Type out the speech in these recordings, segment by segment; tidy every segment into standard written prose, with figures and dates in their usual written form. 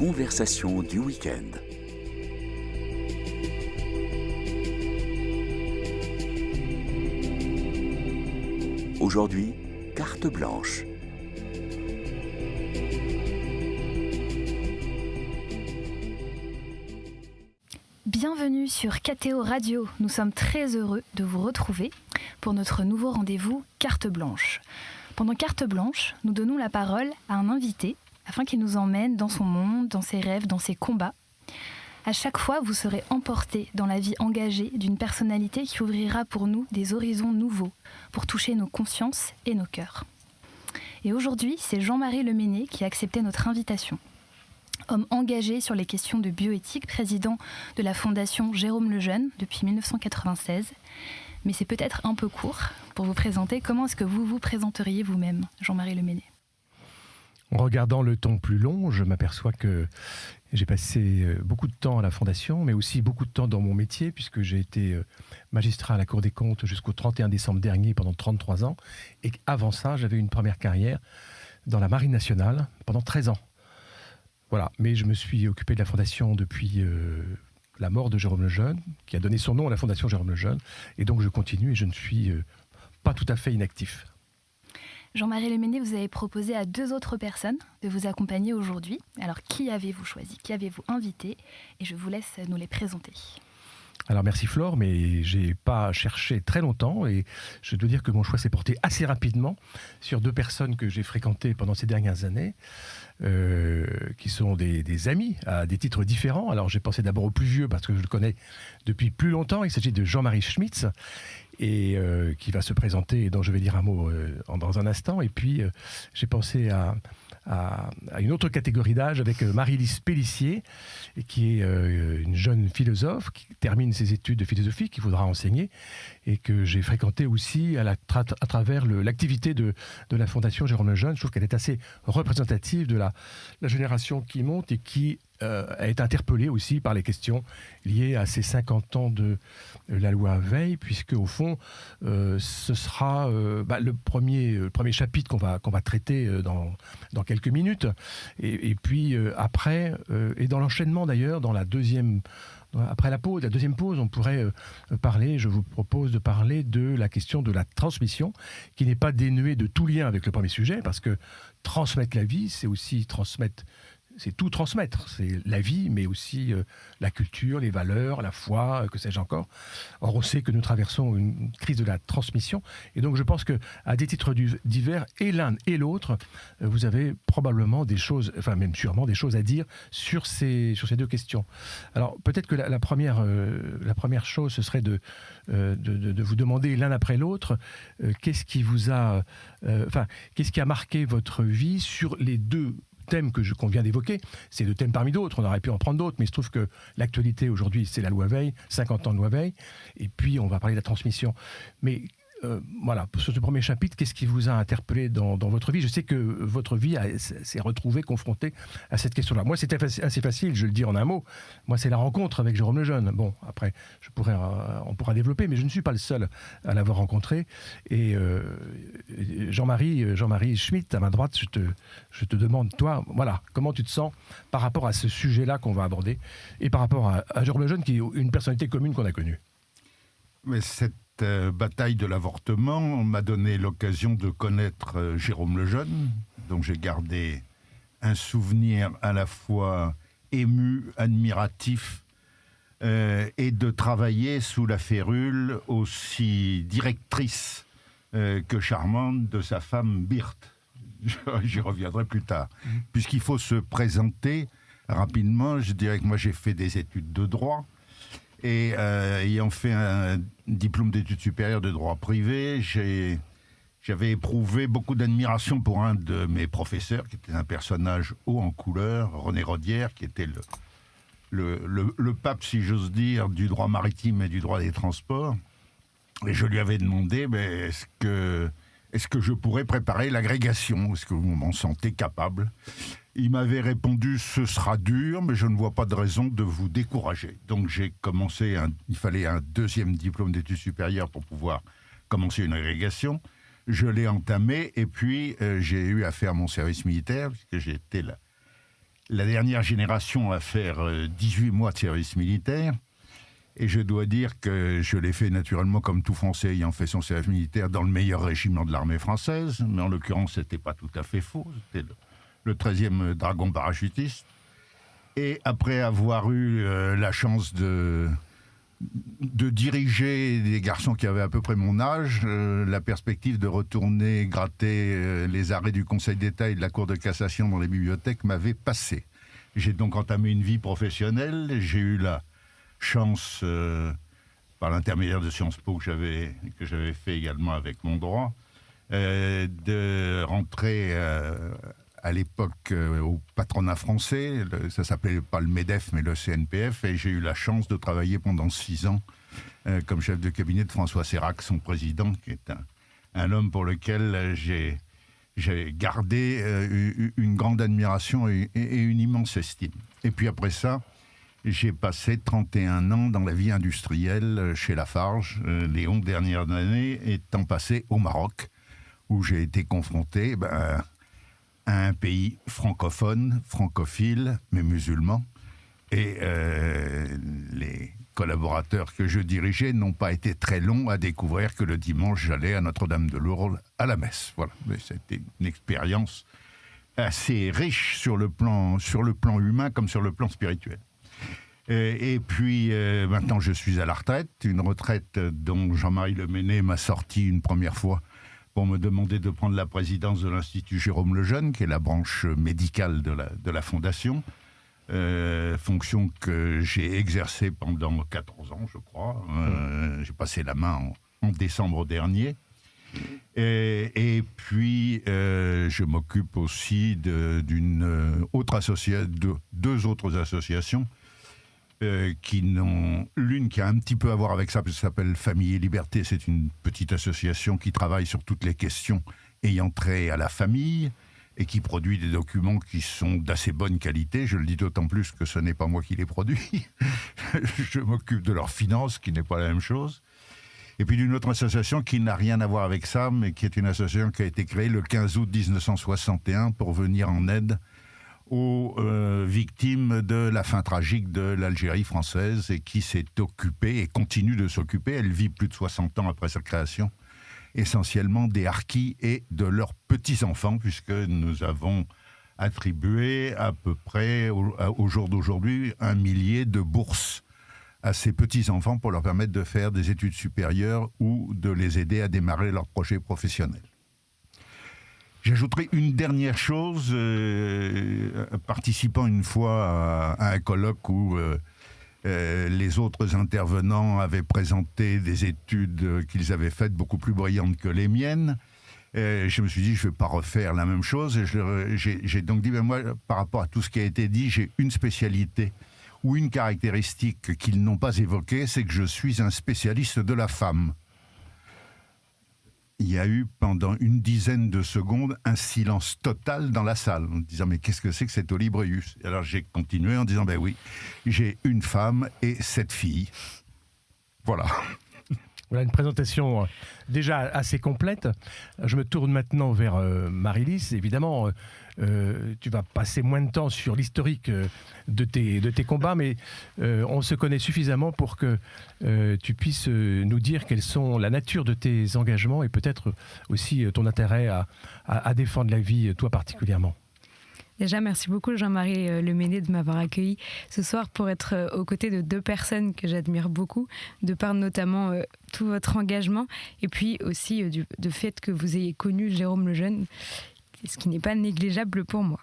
conversation du week-end. Aujourd'hui, carte blanche. Bienvenue sur KTO Radio. Nous sommes très heureux de vous retrouver pour notre nouveau rendez-vous Carte Blanche. Pendant Carte Blanche, nous donnons la parole à un invité afin qu'il nous emmène dans son monde, dans ses rêves, dans ses combats. À chaque fois, vous serez emporté dans la vie engagée d'une personnalité qui ouvrira pour nous des horizons nouveaux pour toucher nos consciences et nos cœurs. Et aujourd'hui, c'est Jean-Marie Leméné qui a accepté notre invitation. Homme engagé sur les questions de bioéthique, président de la Fondation Jérôme Lejeune depuis 1996. Mais c'est peut-être un peu court pour vous présenter. Comment est-ce que vous vous présenteriez vous-même, Jean-Marie Leméné ? En regardant le temps plus long, je m'aperçois que j'ai passé beaucoup de temps à la Fondation, mais aussi beaucoup de temps dans mon métier, puisque j'ai été magistrat à la Cour des comptes jusqu'au 31 décembre dernier pendant 33 ans. Et avant ça, j'avais une première carrière dans la Marine nationale pendant 13 ans. Voilà, mais je me suis occupé de la Fondation depuis la mort de Jérôme Lejeune, qui a donné son nom à la Fondation Jérôme Lejeune. Et donc je continue et je ne suis pas tout à fait inactif. Jean-Marie Leméné, vous avez proposé à 2 autres personnes de vous accompagner aujourd'hui. Alors qui avez-vous choisi ? Qui avez-vous invité ? Et je vous laisse nous les présenter. Alors merci Flore, mais j'ai pas cherché très longtemps et je dois dire que mon choix s'est porté assez rapidement sur 2 personnes que j'ai fréquentées pendant ces dernières années, qui sont des amis à des titres différents. Alors j'ai pensé d'abord au plus vieux parce que je le connais depuis plus longtemps. Il s'agit de Jean-Marie Schmitz et qui va se présenter et dont je vais dire un mot dans un instant. Et puis j'ai pensé à une autre catégorie d'âge avec Marie-Lise Pélissier, qui est une jeune philosophe qui termine ses études de philosophie, qu'il faudra enseigner, et que j'ai fréquenté aussi à travers l'activité de la Fondation Jérôme Lejeune. Je trouve qu'elle est assez représentative de la génération qui monte et qui est interpellée aussi par les questions liées à ces 50 ans de la loi Veil, puisque au fond, ce sera le premier chapitre qu'on va traiter dans quelques minutes. Et puis après, et dans l'enchaînement d'ailleurs, après la deuxième pause, on pourrait parler, je vous propose de parler de la question de la transmission, qui n'est pas dénuée de tout lien avec le premier sujet, parce que transmettre la vie, c'est aussi c'est tout transmettre. C'est la vie, mais aussi la culture, les valeurs, la foi, que sais-je encore. Or, on sait que nous traversons une crise de la transmission. Et donc, je pense qu'à des titres divers, et l'un et l'autre, vous avez probablement des choses, enfin même sûrement des choses à dire sur ces 2 questions. Alors, peut-être que la première chose, ce serait de vous demander l'un après l'autre, qu'est-ce qui a marqué votre vie sur les 2 thèmes qu'on vient d'évoquer. C'est 2 thèmes parmi d'autres, on aurait pu en prendre d'autres, mais il se trouve que l'actualité aujourd'hui, c'est la loi Veil, 50 ans de loi Veil, et puis on va parler de la transmission. Mais voilà, sur ce premier chapitre, qu'est-ce qui vous a interpellé dans votre vie ? Je sais que votre vie s'est retrouvée confrontée à cette question-là. Moi, c'était assez facile, je le dis en un mot. Moi, c'est la rencontre avec Jérôme Lejeune. Bon, après, on pourra développer, mais je ne suis pas le seul à l'avoir rencontré. Et Jean-Marie Schmitt, à ma droite, je te demande, toi, voilà, comment tu te sens par rapport à ce sujet-là qu'on va aborder et par rapport à Jérôme Lejeune, qui est une personnalité commune qu'on a connue. Mais cette bataille de l'avortement m'a donné l'occasion de connaître Jérôme Lejeune, dont j'ai gardé un souvenir à la fois ému, admiratif, et de travailler sous la férule aussi directrice que charmante de sa femme Birthe. J'y reviendrai plus tard. Puisqu'il faut se présenter rapidement, je dirais que moi j'ai fait des études de droit, et ayant fait un diplôme d'études supérieures de droit privé, j'avais éprouvé beaucoup d'admiration pour un de mes professeurs, qui était un personnage haut en couleur, René Rodière, qui était le pape, si j'ose dire, du droit maritime et du droit des transports. Et je lui avais demandé, est-ce que je pourrais préparer l'agrégation ? Est-ce que vous m'en sentez capable ? Il m'avait répondu « Ce sera dur, mais je ne vois pas de raison de vous décourager ». Donc j'ai commencé, il fallait un 2e diplôme d'études supérieures pour pouvoir commencer une agrégation. Je l'ai entamé et puis j'ai eu à faire mon service militaire, puisque j'ai été la dernière génération à faire 18 mois de service militaire. Et je dois dire que je l'ai fait naturellement comme tout Français ayant fait son service militaire dans le meilleur régiment de l'armée française. Mais en l'occurrence, ce n'était pas tout à fait faux. C'était le 13e dragon parachutiste. Et après avoir eu la chance de diriger des garçons qui avaient à peu près mon âge, la perspective de retourner gratter les arrêts du Conseil d'État et de la Cour de cassation dans les bibliothèques m'avait passé. J'ai donc entamé une vie professionnelle. J'ai eu la chance, par l'intermédiaire de Sciences Po que j'avais fait également avec mon droit, de rentrer à l'époque au patronat français. Ça s'appelait pas le MEDEF mais le CNPF, et j'ai eu la chance de travailler pendant 6 ans comme chef de cabinet de François Sérac, son président, qui est un homme pour lequel j'ai gardé une grande admiration et une immense estime. Et puis après ça, j'ai passé 31 ans dans la vie industrielle chez Lafarge, les 11 dernières années étant passées au Maroc, où j'ai été confronté à un pays francophone, francophile, mais musulman. Et les collaborateurs que je dirigeais n'ont pas été très longs à découvrir que le dimanche, j'allais à Notre-Dame-de-Lourdes à la messe. Voilà, mais c'était une expérience assez riche sur le plan humain comme sur le plan spirituel. Et puis, maintenant, je suis à la retraite, une retraite dont Jean-Marie Leméné m'a sorti une première fois pour me demander de prendre la présidence de l'Institut Jérôme Lejeune, qui est la branche médicale de la Fondation, fonction que j'ai exercée pendant 14 ans, je crois. J'ai passé la main en décembre dernier. Et puis, je m'occupe aussi d'une autre de 2 autres associations, l'une qui a un petit peu à voir avec ça, parce que ça s'appelle Famille et Liberté. C'est une petite association qui travaille sur toutes les questions ayant trait à la famille et qui produit des documents qui sont d'assez bonne qualité. Je le dis d'autant plus que ce n'est pas moi qui les produis. Je m'occupe de leurs finances, qui n'est pas la même chose. Et puis d'une autre association qui n'a rien à voir avec ça, mais qui est une association qui a été créée le 15 août 1961 pour venir en aide aux victimes de la fin tragique de l'Algérie française, et qui s'est occupée et continue de s'occuper, elle vit plus de 60 ans après sa création, essentiellement des harkis et de leurs petits-enfants, puisque nous avons attribué à peu près, au jour d'aujourd'hui, 1 millier de bourses à ces petits-enfants pour leur permettre de faire des études supérieures ou de les aider à démarrer leur projet professionnel. J'ajouterai une dernière chose, participant une fois à un colloque où les autres intervenants avaient présenté des études qu'ils avaient faites beaucoup plus brillantes que les miennes. Je me suis dit, je ne vais pas refaire la même chose. Et j'ai donc dit, moi, par rapport à tout ce qui a été dit, j'ai une spécialité ou une caractéristique qu'ils n'ont pas évoquée, c'est que je suis un spécialiste de la femme. Il y a eu pendant une dizaine de secondes un silence total dans la salle, en disant mais qu'est-ce que c'est que cet Olibrius ? Alors j'ai continué en disant ben oui, j'ai une femme et 7 filles. Voilà. Voilà une présentation déjà assez complète. Je me tourne maintenant vers Marie-Lise. Évidemment, tu vas passer moins de temps sur l'historique de tes combats, mais on se connaît suffisamment pour que tu puisses nous dire quelles sont la nature de tes engagements et peut-être aussi ton intérêt à défendre la vie, toi particulièrement. Déjà, merci beaucoup Jean-Marie Leméné de m'avoir accueilli ce soir pour être aux côtés de 2 personnes que j'admire beaucoup, de par notamment tout votre engagement et puis aussi du fait que vous ayez connu Jérôme Lejeune, ce qui n'est pas négligeable pour moi.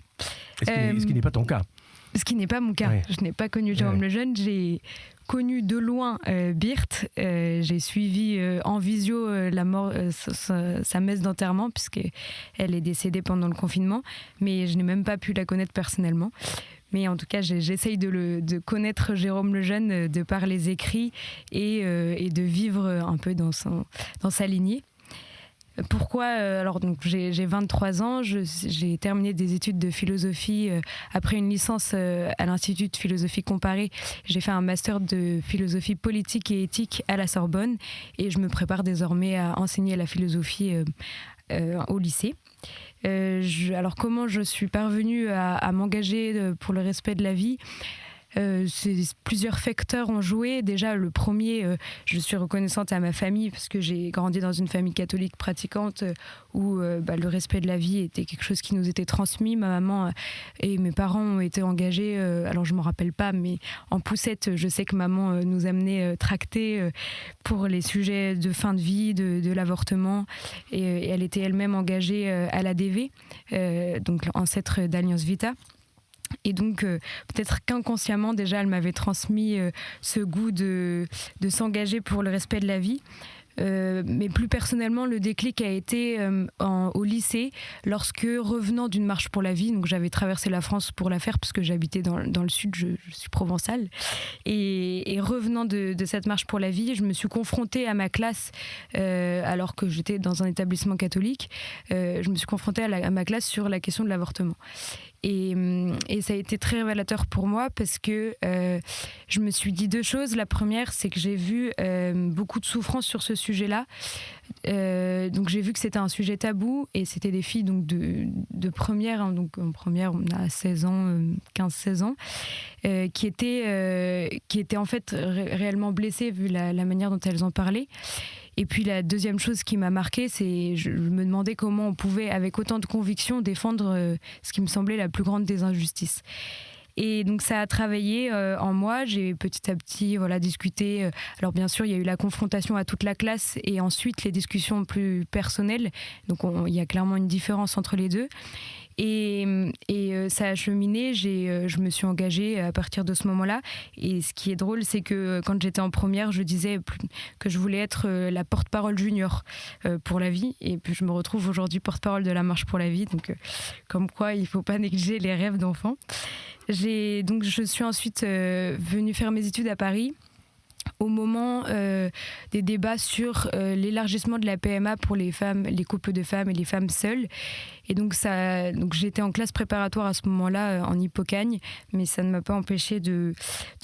Ce qui n'est pas ton cas. Ce qui n'est pas mon cas. Oui. Je n'ai pas connu Jérôme Lejeune, j'ai connu de loin Birthe. J'ai suivi en visio la mort, sa messe d'enterrement, puisqu'elle est décédée pendant le confinement, mais je n'ai même pas pu la connaître personnellement. Mais en tout cas, j'essaye de connaître Jérôme Lejeune de par les écrits et de vivre un peu dans sa lignée. Pourquoi alors donc j'ai 23 ans, j'ai terminé des études de philosophie après une licence à l'Institut de philosophie comparée. J'ai fait un master de philosophie politique et éthique à la Sorbonne et je me prépare désormais à enseigner la philosophie au lycée. Alors comment je suis parvenue à m'engager pour le respect de la vie ? Plusieurs facteurs ont joué. Déjà, le premier, je suis reconnaissante à ma famille parce que j'ai grandi dans une famille catholique pratiquante où le respect de la vie était quelque chose qui nous était transmis. Ma maman et mes parents ont été engagés, alors je ne me rappelle pas, mais en poussette, je sais que maman nous amenait tracter pour les sujets de fin de vie, de l'avortement. Et elle était elle-même engagée à l'ADV, donc ancêtre d'Alliance Vita. Et donc, peut-être qu'inconsciemment, déjà, elle m'avait transmis ce goût de s'engager pour le respect de la vie. Mais plus personnellement, le déclic a été au lycée, lorsque, revenant d'une marche pour la vie, donc j'avais traversé la France pour la faire, parce que j'habitais dans le sud, je suis provençale, et revenant de cette marche pour la vie, je me suis confrontée à ma classe, alors que j'étais dans un établissement catholique, je me suis confrontée à ma classe sur la question de l'avortement. Et ça a été très révélateur pour moi parce que je me suis dit deux choses. La première, c'est que j'ai vu beaucoup de souffrance sur ce sujet-là. Donc j'ai vu que c'était un sujet tabou et c'était des filles donc de première, hein, donc en première on a 16 ans, 15-16 ans, qui étaient en fait réellement blessées vu la manière dont elles en parlaient. Et puis la deuxième chose qui m'a marquée, c'est je me demandais comment on pouvait, avec autant de conviction, défendre ce qui me semblait la plus grande des injustices. Et donc ça a travaillé en moi, j'ai petit à petit discuté. Alors bien sûr, il y a eu la confrontation à toute la classe et ensuite les discussions plus personnelles. Donc il y a clairement une différence entre les deux. Et ça a cheminé, je me suis engagée à partir de ce moment-là. Et ce qui est drôle, c'est que quand j'étais en première, je disais que je voulais être la porte-parole junior pour la vie. Et puis je me retrouve aujourd'hui porte-parole de la Marche pour la vie. Donc comme quoi, il ne faut pas négliger les rêves d'enfant. Donc je suis ensuite venue faire mes études à Paris. Au moment des débats sur l'élargissement de la PMA pour les femmes, les couples de femmes et les femmes seules. Et donc j'étais en classe préparatoire à ce moment-là en Hippocagne, mais ça ne m'a pas empêché de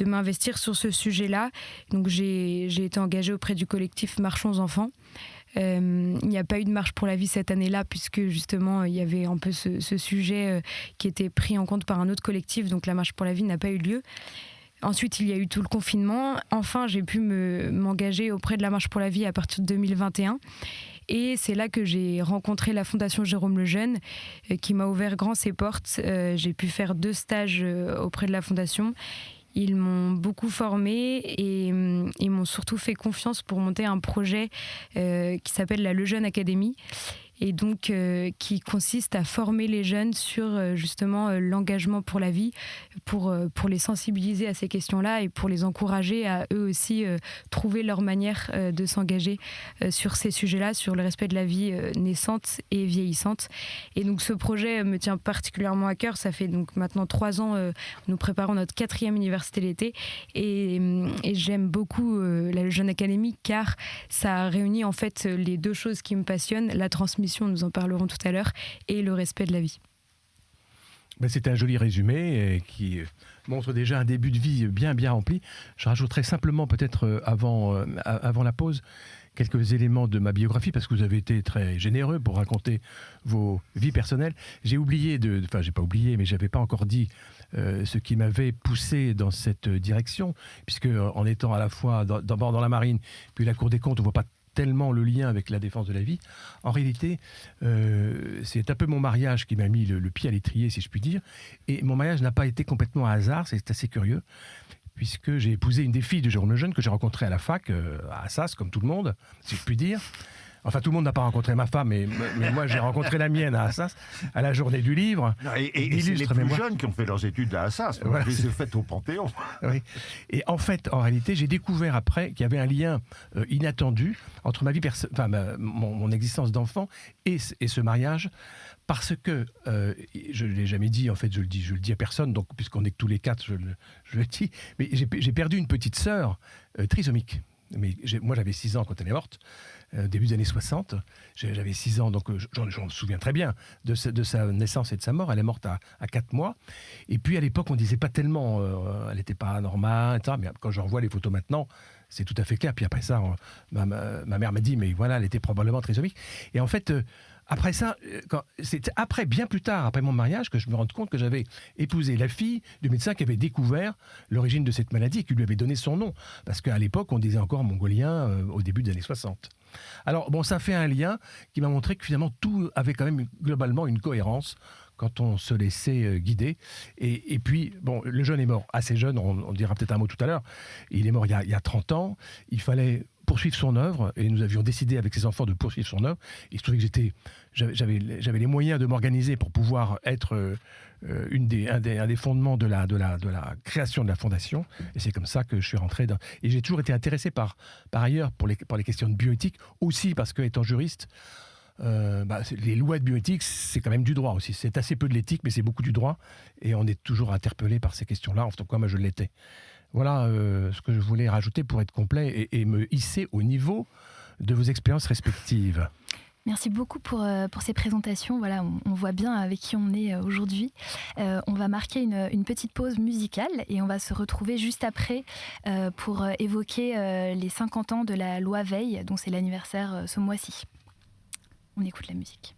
m'investir sur ce sujet-là. Donc j'ai été engagée auprès du collectif Marchons Enfants. Il n'y a pas eu de marche pour la vie cette année-là puisque justement il y avait un peu ce sujet qui était pris en compte par un autre collectif, donc la marche pour la vie n'a pas eu lieu. Ensuite, il y a eu tout le confinement. Enfin, j'ai pu m'engager auprès de la Marche pour la vie à partir de 2021. Et c'est là que j'ai rencontré la Fondation Jérôme Lejeune, qui m'a ouvert grand ses portes. J'ai pu faire 2 stages auprès de la Fondation. Ils m'ont beaucoup formée et ils m'ont surtout fait confiance pour monter un projet qui s'appelle la Lejeune Academy. Et donc qui consiste à former les jeunes sur justement l'engagement pour la vie, pour les sensibiliser à ces questions-là et pour les encourager à eux aussi trouver leur manière de s'engager sur ces sujets-là, sur le respect de la vie naissante et vieillissante. Et donc ce projet me tient particulièrement à cœur. Ça fait donc maintenant 3 ans, nous préparons notre 4e université l'été et j'aime beaucoup la Jeune Académie car ça réunit en fait les 2 choses qui me passionnent, la transmission, nous en parlerons tout à l'heure, et le respect de la vie. C'est un joli résumé qui montre déjà un début de vie bien rempli. Je rajouterai simplement peut-être avant la pause quelques éléments de ma biographie parce que vous avez été très généreux pour raconter vos vies personnelles. J'ai pas oublié, mais j'avais pas encore dit ce qui m'avait poussé dans cette direction, puisque en étant à la fois d'abord dans la marine puis la Cour des comptes, on voit pas tellement le lien avec la défense de la vie. En réalité, c'est un peu mon mariage qui m'a mis le pied à l'étrier, si je puis dire. Et mon mariage n'a pas été complètement un hasard, c'est assez curieux, puisque j'ai épousé une des filles de Jérôme Lejeune que j'ai rencontrée à la fac, à Assas, comme tout le monde, si je puis dire. Enfin, tout le monde n'a pas rencontré ma femme, mais moi, j'ai rencontré la mienne à Assas, à la journée du livre. Et c'est les plus jeunes qui ont fait leurs études à Assas. Voilà, je les ai faites au Panthéon. Oui. Et en fait, en réalité, j'ai découvert après qu'il y avait un lien inattendu entre ma vie mon existence d'enfant et ce mariage. Parce que, je ne l'ai jamais dit, en fait, je le dis à personne, donc puisqu'on est que tous les 4, je le dis, mais j'ai perdu une petite sœur trisomique. Mais moi, j'avais 6 ans quand elle est morte, début des années 60. J'avais 6 ans, donc j'en me souviens très bien de sa naissance et de sa mort. Elle est morte à 4 mois. Et puis, à l'époque, on ne disait pas tellement, elle n'était pas normale, etc. Mais quand je revois les photos maintenant, c'est tout à fait clair. Puis après ça, ma mère m'a dit, mais voilà, elle était probablement trisomique. Et en fait, Après ça, c'était bien plus tard, après mon mariage, que je me rends compte que j'avais épousé la fille du médecin qui avait découvert l'origine de cette maladie et qui lui avait donné son nom. Parce qu'à l'époque, on disait encore mongolien au début des années 60. Alors, bon, ça fait un lien qui m'a montré que finalement, tout avait quand même globalement une cohérence quand on se laissait guider. Et puis, bon, le jeune est mort assez jeune, on dira peut-être un mot tout à l'heure. Il est mort il y a 30 ans. Il fallait poursuivre son œuvre, et nous avions décidé avec ses enfants de poursuivre son œuvre. Il se trouvait que j'avais les moyens de m'organiser pour pouvoir être un des fondements de la création de la fondation, et c'est comme ça que je suis rentré dans... Et j'ai toujours été intéressé par ailleurs pour les questions de bioéthique, aussi parce que, étant juriste, les lois de bioéthique, c'est quand même du droit aussi. C'est assez peu de l'éthique, mais c'est beaucoup du droit, et on est toujours interpellé par ces questions-là, en tout cas moi je l'étais. Voilà ce que je voulais rajouter pour être complet et me hisser au niveau de vos expériences respectives. Merci beaucoup pour ces présentations. Voilà, on voit bien avec qui on est aujourd'hui. On va marquer une petite pause musicale et on va se retrouver juste après pour évoquer les 50 ans de la loi Veil, dont c'est l'anniversaire ce mois-ci. On écoute la musique.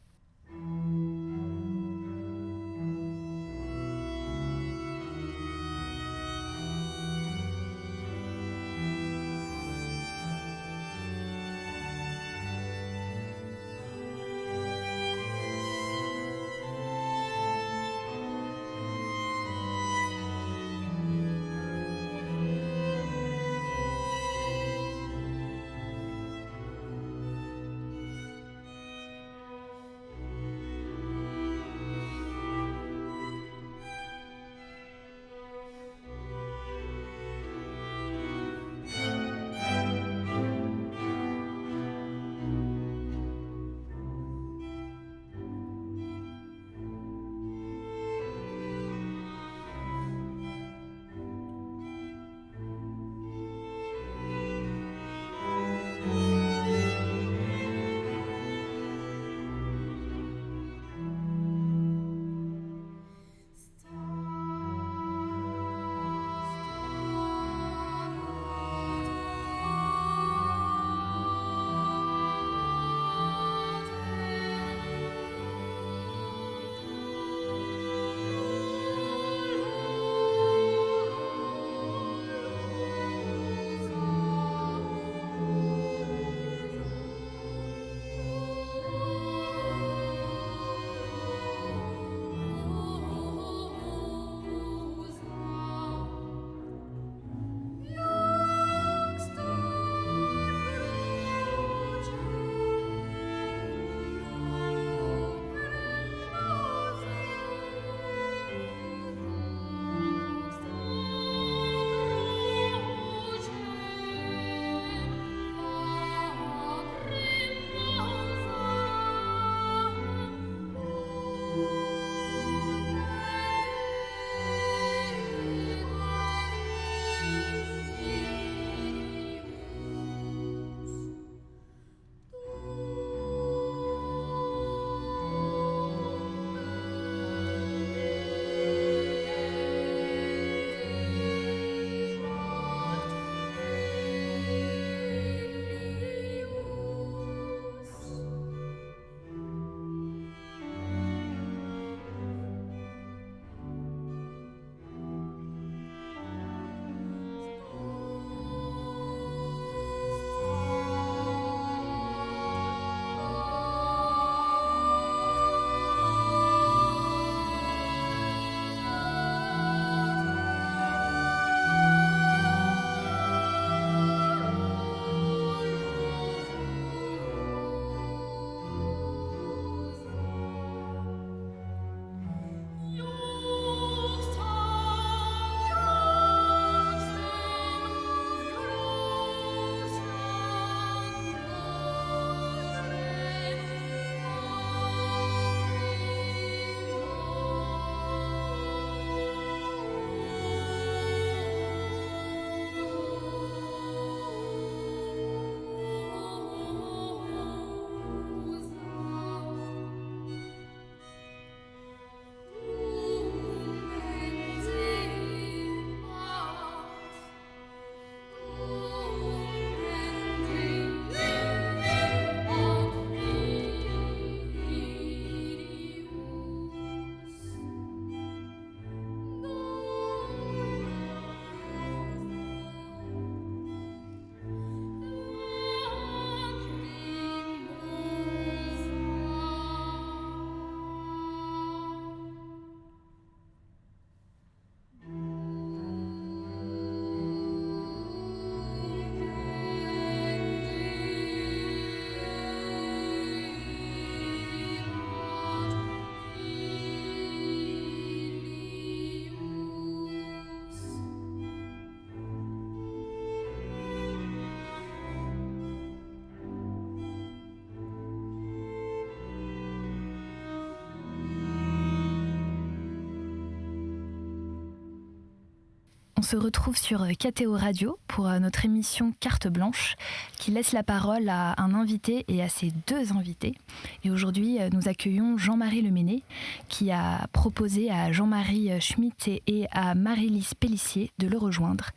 On se retrouve sur KTO Radio pour notre émission Carte Blanche qui laisse la parole à un invité et à ses 2 invités. Et aujourd'hui, nous accueillons Jean-Marie Leméné qui a proposé à Jean-Marie Schmitt et à Marie-Lise Pellissier de le rejoindre.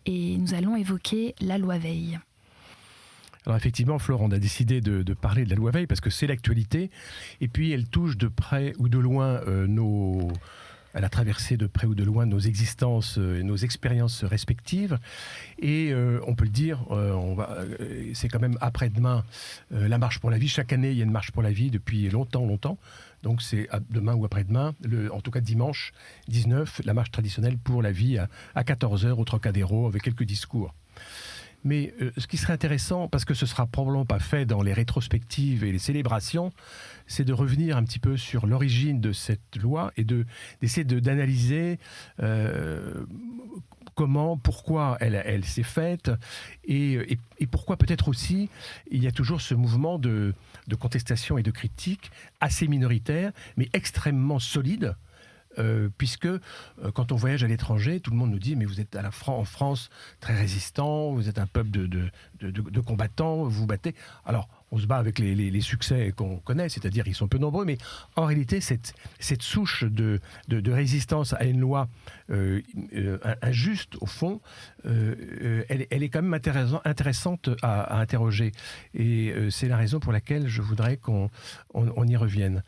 Et nous allons évoquer la loi Veil. Alors effectivement, Flore, on a décidé de parler de la loi Veil parce que c'est l'actualité. Et puis elle touche de près ou de loin Elle a traversé de près ou de loin nos existences et nos expériences respectives. Et on peut le dire, c'est quand même après-demain la marche pour la vie. Chaque année, il y a une marche pour la vie depuis longtemps. Donc c'est demain ou après-demain, en tout cas dimanche 19, la marche traditionnelle pour la vie à 14h au Trocadéro avec quelques discours. Mais ce qui serait intéressant, parce que ce ne sera probablement pas fait dans les rétrospectives et les célébrations, c'est de revenir un petit peu sur l'origine de cette loi et d'essayer d'analyser comment, pourquoi elle s'est faite et pourquoi peut-être aussi il y a toujours ce mouvement de contestation et de critique assez minoritaire, mais extrêmement solide. Puisque quand on voyage à l'étranger, tout le monde nous dit mais vous êtes en France très résistant, vous êtes un peuple de combattants, vous vous battez. Alors on se bat avec les succès qu'on connaît, c'est-à-dire ils sont peu nombreux, mais en réalité cette souche de résistance à une loi injuste au fond, elle est quand même intéressante à interroger. Et c'est la raison pour laquelle je voudrais qu'on y revienne.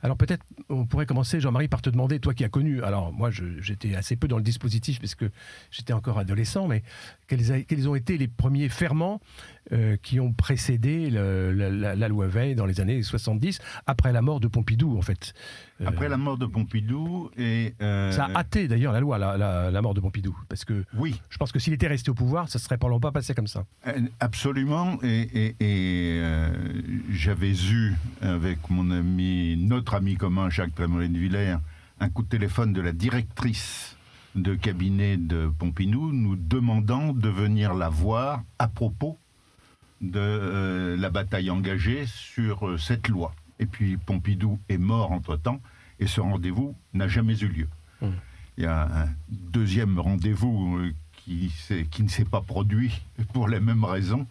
Alors peut-être on pourrait commencer, Jean-Marie, par te demander, toi qui as connu, alors moi j'étais assez peu dans le dispositif parce que j'étais encore adolescent, mais quels ont été les premiers ferments qui ont précédé la loi Veil dans les années 70, après la mort de Pompidou en fait. Après la mort de Pompidou et... Ça a hâté d'ailleurs la loi, la mort de Pompidou, parce que oui. Je pense que s'il était resté au pouvoir, ça ne serait probablement pas passé comme ça. Absolument, et j'avais eu avec notre ami commun Jacques Trémollet de Villers, un coup de téléphone de la directrice de cabinet de Pompidou nous demandant de venir la voir à propos de la bataille engagée sur cette loi. Et puis Pompidou est mort entre-temps et ce rendez-vous n'a jamais eu lieu. Il y a un deuxième rendez-vous qui ne s'est pas produit pour les mêmes raisons.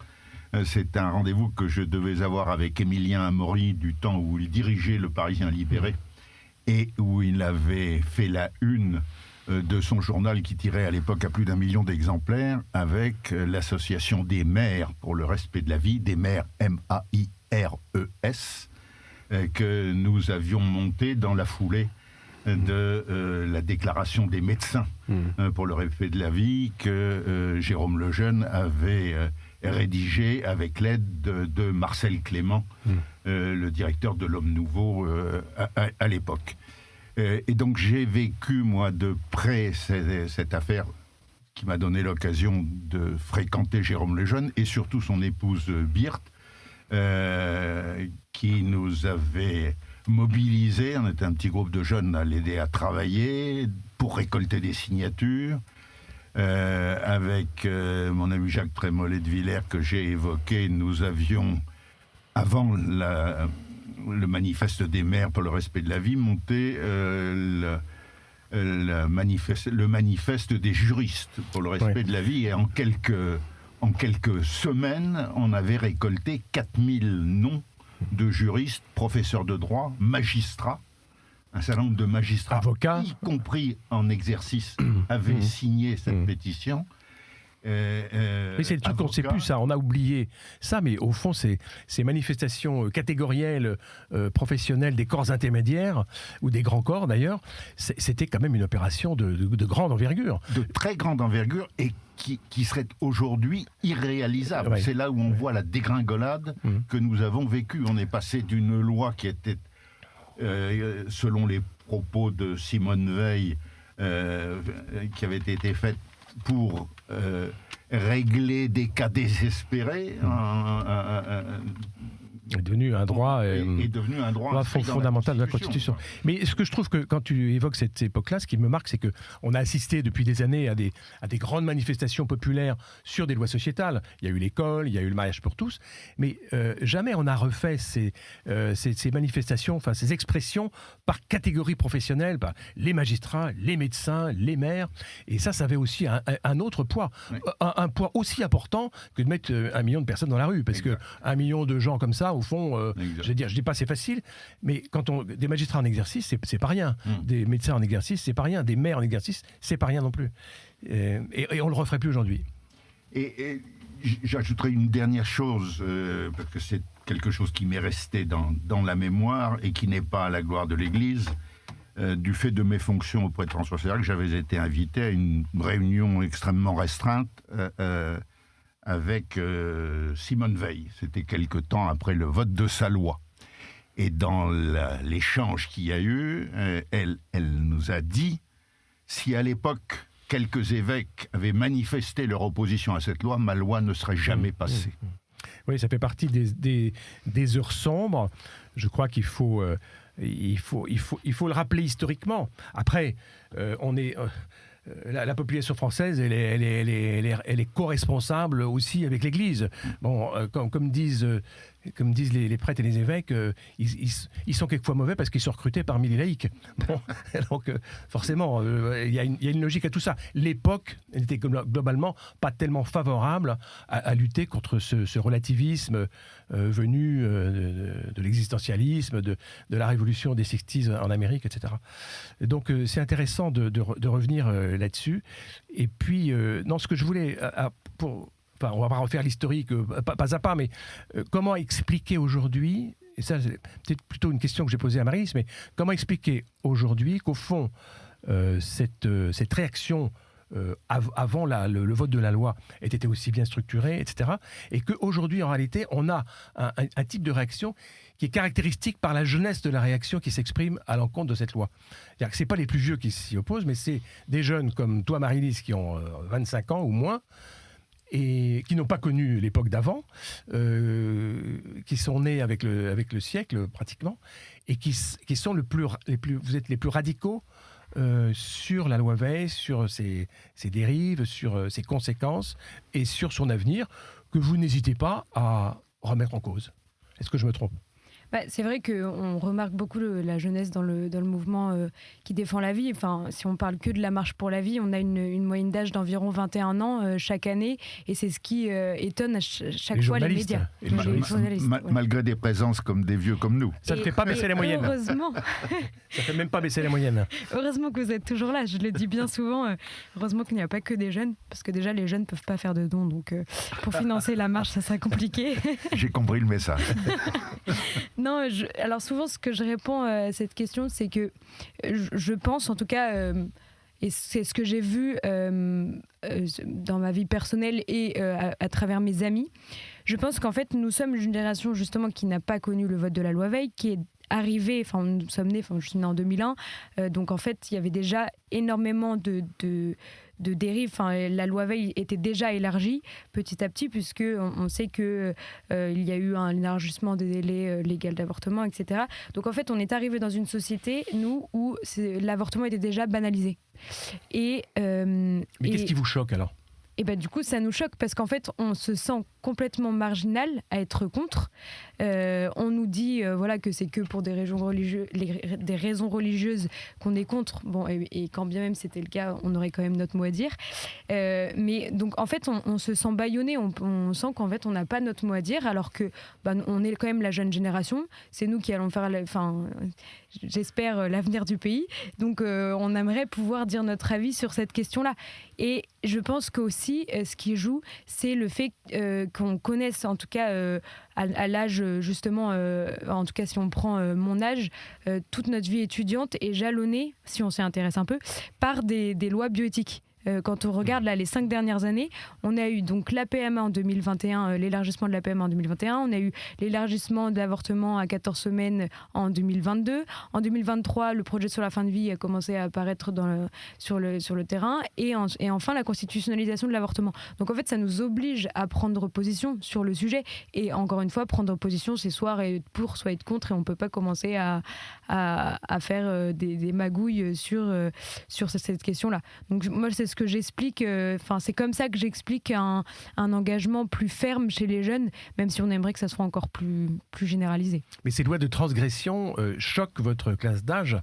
C'est un rendez-vous que je devais avoir avec Émilien Amaury du temps où il dirigeait le Parisien Libéré et où il avait fait la une de son journal qui tirait à l'époque à plus d'1 million d'exemplaires avec l'association des maires pour le respect de la vie, des maires M-A-I-R-E-S, que nous avions monté dans la foulée de la déclaration des médecins pour le respect de la vie que Jérôme Lejeune avait rédigé avec l'aide de Marcel Clément, le directeur de l'Homme Nouveau à l'époque. Et donc j'ai vécu, moi, de près cette affaire qui m'a donné l'occasion de fréquenter Jérôme Lejeune et surtout son épouse Birthe, qui nous avait mobilisés. On était un petit groupe de jeunes à l'aider à travailler pour récolter des signatures. Avec mon ami Jacques Trémollet de Villers que j'ai évoqué, nous avions, avant le manifeste des maires pour le respect de la vie, monté le manifeste des juristes pour le respect de la vie, et en quelques semaines, on avait récolté 4000 noms de juristes, professeurs de droit, magistrats. Un certain nombre de magistrats, avocats, y compris en exercice, avaient signé cette pétition. Mais c'est le truc qu'on ne sait plus, ça, on a oublié ça, mais au fond, ces manifestations catégorielles, professionnelles des corps intermédiaires, ou des grands corps d'ailleurs, c'était quand même une opération de grande envergure. De très grande envergure, et qui serait aujourd'hui irréalisable. Ouais. C'est là où on voit la dégringolade que nous avons vécue. On est passé d'une loi qui était, selon les propos de Simone Veil, qui avait été faite pour régler des cas désespérés, est devenu un droit, est devenu un droit fondamental de la Constitution. Mais ce que je trouve que quand tu évoques cette époque-là, ce qui me marque, c'est qu'on a assisté depuis des années à des grandes manifestations populaires sur des lois sociétales. Il y a eu l'école, il y a eu le mariage pour tous, mais jamais on a refait ces manifestations, enfin ces expressions par catégorie professionnelle, par les magistrats, les médecins, les maires. Et ça avait aussi un autre poids, un poids aussi important que de mettre 1 million de personnes dans la rue, parce que 1 million de gens comme ça, au fond, je dis pas c'est facile, mais des magistrats en exercice, c'est pas rien. Des médecins en exercice, c'est pas rien. Des maires en exercice, c'est pas rien non plus. Et on le referait plus aujourd'hui. Et j'ajouterai une dernière chose, parce que c'est quelque chose qui m'est resté dans la mémoire et qui n'est pas à la gloire de l'Église. Du fait de mes fonctions auprès de François Sérac, j'avais été invité à une réunion extrêmement restreinte avec Simone Veil. C'était quelque temps après le vote de sa loi. Et dans l'échange qu'il y a eu, elle nous a dit, si à l'époque quelques évêques avaient manifesté leur opposition à cette loi, ma loi ne serait jamais passée. Oui, ça fait partie des heures sombres. Je crois qu'il faut... Il faut le rappeler historiquement. Après, la population française, elle est co-responsable aussi avec l'Église. Bon, comme disent les prêtres et les évêques, ils sont quelquefois mauvais parce qu'ils sont recrutés parmi les laïcs. Bon, donc forcément, il y a une logique à tout ça. L'époque n'était globalement pas tellement favorable à lutter contre ce relativisme venu de l'existentialisme, de la révolution des 60s en Amérique, etc. Donc c'est intéressant de revenir là-dessus. Et puis, ce que je voulais... Enfin, on va pas refaire l'historique pas à pas, mais comment expliquer aujourd'hui, et ça c'est peut-être plutôt une question que j'ai posée à Maryse, mais comment expliquer aujourd'hui qu'au fond, cette réaction avant le vote de la loi ait été aussi bien structurée, etc., et qu'aujourd'hui, en réalité, on a un type de réaction qui est caractéristique par la jeunesse de la réaction qui s'exprime à l'encontre de cette loi. C'est-à-dire que ce n'est pas les plus vieux qui s'y opposent, mais c'est des jeunes comme toi, Marie-Lise, qui ont 25 ans ou moins, et qui n'ont pas connu l'époque d'avant, qui sont nés avec le siècle pratiquement, et qui sont vous êtes les plus radicaux sur la loi Veil, sur ses dérives, sur ses conséquences et sur son avenir, que vous n'hésitez pas à remettre en cause. Est-ce que je me trompe ? C'est vrai qu'on remarque beaucoup la jeunesse dans le mouvement qui défend la vie. Enfin, si on parle que de la marche pour la vie, on a une moyenne d'âge d'environ 21 ans chaque année, et c'est ce qui étonne à chaque fois les médias. Malgré des présences comme des vieux comme nous. Ça ne fait pas baisser les moyennes. Heureusement. Ça ne fait même pas baisser les moyennes. Heureusement que vous êtes toujours là, je le dis bien souvent. Heureusement qu'il n'y a pas que des jeunes, parce que déjà les jeunes ne peuvent pas faire de dons, donc pour financer la marche, ça serait compliqué. J'ai compris le message. Non, alors souvent ce que je réponds à cette question, c'est que je pense en tout cas, et c'est ce que j'ai vu dans ma vie personnelle et à travers mes amis, je pense qu'en fait nous sommes une génération justement qui n'a pas connu le vote de la loi Veil, qui est arrivée, enfin nous sommes nés, je suis née en 2001, donc en fait il y avait déjà énormément de dérives. Enfin, la loi Veil était déjà élargie petit à petit, puisque on sait que il y a eu un élargissement des délais légaux d'avortement, etc. Donc en fait, on est arrivé dans une société, nous, où l'avortement était déjà banalisé. Mais qu'est-ce qui vous choque alors ? Et du coup, ça nous choque parce qu'en fait, on se sent complètement marginal à être contre. On nous dit que c'est que pour des raisons religieuses qu'on est contre. Bon, et quand bien même c'était le cas, on aurait quand même notre mot à dire. Mais donc en fait, on se sent bâillonné. On sent qu'en fait, on n'a pas notre mot à dire, alors que on est quand même la jeune génération. C'est nous qui allons faire, j'espère, l'avenir du pays. Donc on aimerait pouvoir dire notre avis sur cette question-là. Et je pense qu'aussi, ce qui joue, c'est le fait qu'on connaisse, en tout cas à l'âge justement, en tout cas si on prend mon âge, toute notre vie étudiante est jalonnée, si on s'y intéresse un peu, par des lois bioéthiques. Quand on regarde là, les 5 dernières années, on a eu donc la PMA en 2021, l'élargissement de la PMA en 2021, on a eu l'élargissement de l'avortement à 14 semaines en 2022. En 2023, le projet sur la fin de vie a commencé à apparaître sur le terrain. Et enfin, la constitutionnalisation de l'avortement. Donc en fait, ça nous oblige à prendre position sur le sujet. Et encore une fois, prendre position, c'est soit être pour, soit être contre. Et on ne peut pas commencer à faire des magouilles sur cette question-là. Donc moi, c'est ce que j'explique. C'est comme ça que j'explique un engagement plus ferme chez les jeunes, même si on aimerait que ça soit encore plus généralisé. Mais ces lois de transgression choquent votre classe d'âge.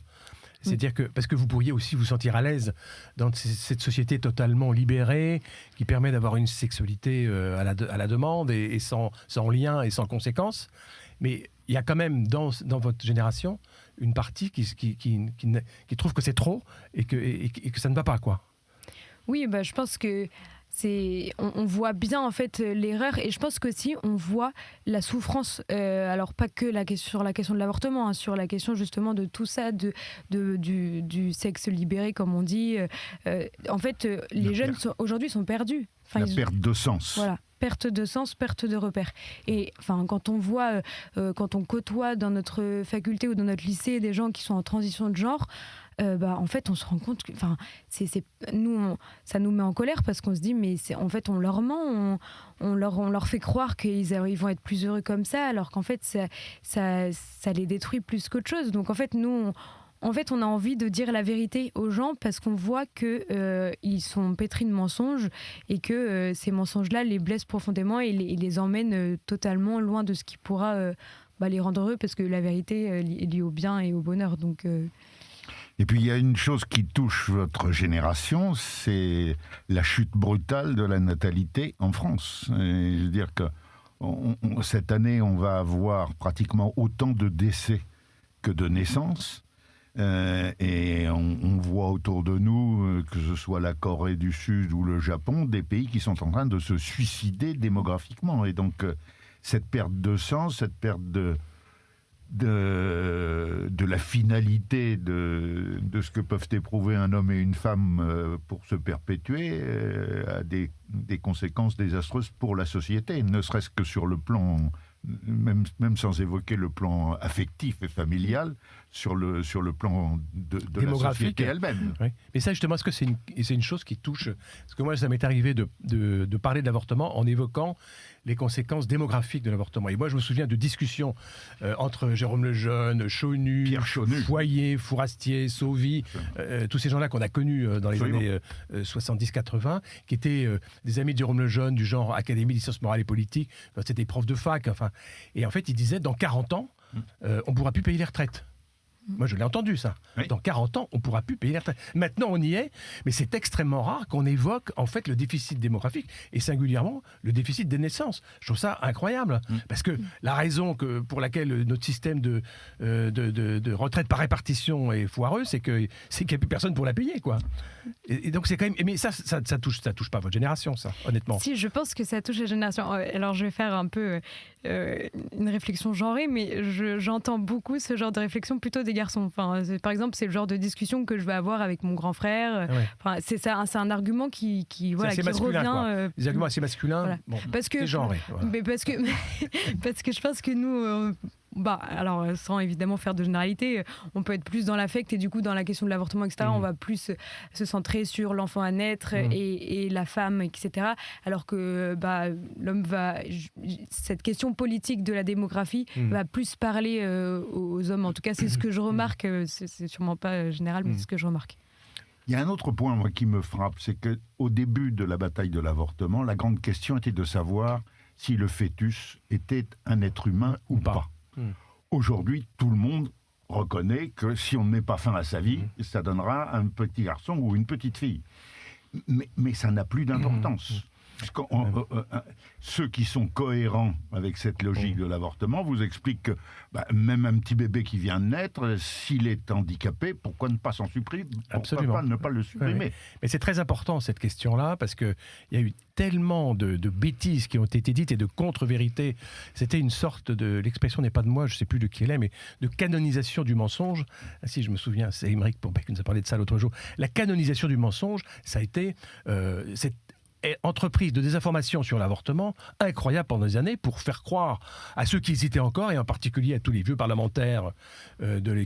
C'est-à-dire que, parce que vous pourriez aussi vous sentir à l'aise dans cette société totalement libérée, qui permet d'avoir une sexualité à la demande et sans lien et sans conséquence. Mais il y a quand même dans votre génération une partie qui trouve que c'est trop et que ça ne va pas, quoi. Oui, je pense que on voit bien en fait l'erreur, et je pense qu'aussi on voit la souffrance, alors pas que sur la question de l'avortement, sur la question justement de tout ça, du sexe libéré comme on dit. En fait, les jeunes aujourd'hui sont perdus. Perte de sens. Voilà. Perte de sens, perte de repères. Et quand on voit, quand on côtoie dans notre faculté ou dans notre lycée des gens qui sont en transition de genre, en fait, on se rend compte que, ça nous met en colère parce qu'on se dit, mais en fait, on leur ment, on leur fait croire qu'ils vont être plus heureux comme ça, alors qu'en fait, ça les détruit plus qu'autre chose. Donc, en fait, nous, on a envie de dire la vérité aux gens parce qu'on voit qu'ils sont pétris de mensonges et que ces mensonges-là les blessent profondément et les emmènent totalement loin de ce qui pourra les rendre heureux, parce que la vérité est liée au bien et au bonheur. Donc, Et puis il y a une chose qui touche votre génération, c'est la chute brutale de la natalité en France. Et je veux dire que cette année, on va avoir pratiquement autant de décès que de naissances. Et on voit autour de nous, que ce soit la Corée du Sud ou le Japon, des pays qui sont en train de se suicider démographiquement. Et donc cette perte de sens, cette perte de la finalité de ce que peuvent éprouver un homme et une femme pour se perpétuer a des conséquences désastreuses pour la société, ne serait-ce que sur le plan, même sans évoquer le plan affectif et familial, sur le plan de la société elle-même. Oui. Mais ça, justement, est-ce que c'est une chose qui touche... Parce que moi, ça m'est arrivé de parler de l'avortement en évoquant les conséquences démographiques de l'avortement. Et moi, je me souviens de discussions entre Jérôme Lejeune, Pierre Chonu, Foyer, Fourastier, Sauvy, tous ces gens-là qu'on a connus dans les années 70-80, qui étaient des amis de Jérôme Lejeune, du genre Académie des sciences morales et politiques, quand c'était des profs de fac. Et en fait, ils disaient, dans 40 ans, on ne pourra plus payer les retraites. Moi, je l'ai entendu, ça. Oui. Dans 40 ans, on ne pourra plus payer les retraites. Maintenant, on y est, mais c'est extrêmement rare qu'on évoque, en fait, le déficit démographique, et singulièrement, le déficit des naissances. Je trouve ça incroyable, parce que la raison pour laquelle notre système de retraite par répartition est foireux, c'est qu'il n'y a plus personne pour la payer, quoi. Et donc, c'est quand même... Mais ça touche pas votre génération, ça, honnêtement. Si, je pense que ça touche la génération. Alors, je vais faire un peu une réflexion genrée, mais j'entends beaucoup ce genre de réflexion plutôt des garçons. Par exemple, c'est le genre de discussion que je vais avoir avec mon grand frère. Ouais. C'est un argument qui revient. Des arguments assez masculins. Voilà. Bon, c'est genré. Voilà. Mais parce que je pense que nous... alors, sans évidemment faire de généralité, on peut être plus dans l'affect et du coup, dans la question de l'avortement, etc., on va plus se centrer sur l'enfant à naître et la femme, etc. Alors que l'homme cette question politique de la démographie va plus parler aux hommes. En tout cas, c'est ce que je remarque. C'est sûrement pas général, mais c'est ce que je remarque. Il y a un autre point, moi, qui me frappe, c'est qu'au début de la bataille de l'avortement, la grande question était de savoir si le fœtus était un être humain ou pas. Aujourd'hui, tout le monde reconnaît que si on ne met pas fin à sa vie, ça donnera un petit garçon ou une petite fille. Mais ça n'a plus d'importance. Ceux qui sont cohérents avec cette logique de l'avortement vous expliquent que même un petit bébé qui vient de naître, s'il est handicapé, pourquoi ne pas s'en supprimer ? Pourquoi ne pas le supprimer ? Mais c'est très important cette question-là, parce qu'il y a eu tellement de bêtises qui ont été dites et de contre-vérités. C'était une sorte de, l'expression n'est pas de moi, je ne sais plus de qui elle est, mais de canonisation du mensonge. Ah, si je me souviens, c'est Émeric Pourbet qui nous a parlé de ça l'autre jour. La canonisation du mensonge, ça a été cette entreprise de désinformation sur l'avortement incroyable pendant des années pour faire croire à ceux qui hésitaient encore, et en particulier à tous les vieux parlementaires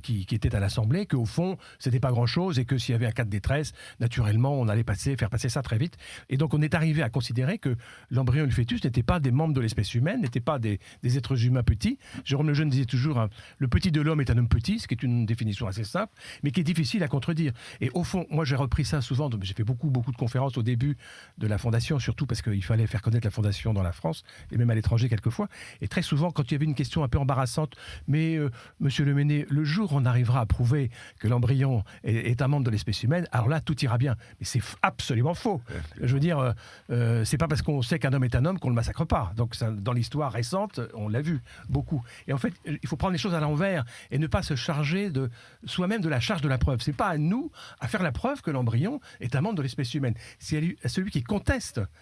qui étaient à l'Assemblée, qu'au fond, c'était pas grand-chose et que s'il y avait un cas de détresse, naturellement, on allait faire passer ça très vite. Et donc, on est arrivé à considérer que l'embryon et le fœtus n'étaient pas des membres de l'espèce humaine, n'étaient pas des êtres humains petits. Jérôme Lejeune disait toujours le petit de l'homme est un homme petit, ce qui est une définition assez simple, mais qui est difficile à contredire. Et au fond, moi, j'ai repris ça souvent. J'ai fait beaucoup de conférences au début de la Fondation, surtout parce qu'il fallait faire connaître la Fondation dans la France, et même à l'étranger quelquefois. Et très souvent, quand il y avait une question un peu embarrassante, mais monsieur Lemenné, le jour où on arrivera à prouver que l'embryon est un membre de l'espèce humaine, alors là, tout ira bien. Mais c'est absolument faux. Je veux dire, c'est pas parce qu'on sait qu'un homme est un homme qu'on le massacre pas. Donc, ça, dans l'histoire récente, on l'a vu beaucoup. Et en fait, il faut prendre les choses à l'envers et ne pas se charger de soi-même de la charge de la preuve. C'est pas à nous à faire la preuve que l'embryon est un membre de l'espèce humaine. C'est à celui qui conteste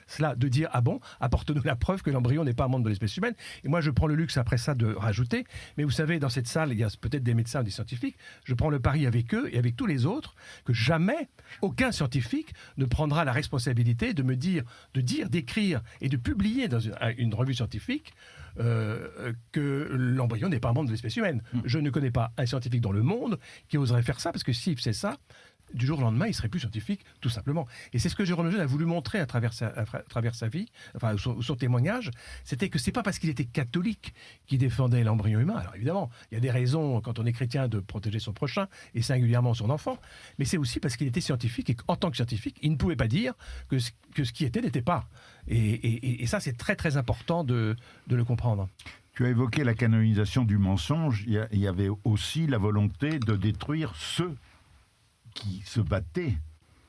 cela de dire ah bon, apporte-nous la preuve que l'embryon n'est pas un membre de l'espèce humaine. Et moi, je prends le luxe après ça de rajouter. Mais vous savez, dans cette salle, il y a peut-être des médecins ou des scientifiques. Je prends le pari avec eux et avec tous les autres que jamais aucun scientifique ne prendra la responsabilité de me dire, d'écrire et de publier dans une revue scientifique que l'embryon n'est pas un membre de l'espèce humaine. Je ne connais pas un scientifique dans le monde qui oserait faire ça, parce que s'il faisait ça, du jour au lendemain, il serait plus scientifique, tout simplement. Et c'est ce que Jérôme Lejeune a voulu montrer à travers sa vie, enfin son témoignage, c'était que c'est pas parce qu'il était catholique qu'il défendait l'embryon humain. Alors évidemment, il y a des raisons, quand on est chrétien, de protéger son prochain, et singulièrement son enfant, mais c'est aussi parce qu'il était scientifique, et qu'en tant que scientifique, il ne pouvait pas dire que ce qui était n'était pas. Et ça, c'est très très important de le comprendre. Tu as évoqué la canonisation du mensonge. Il y avait aussi la volonté de détruire ceux qui se battaient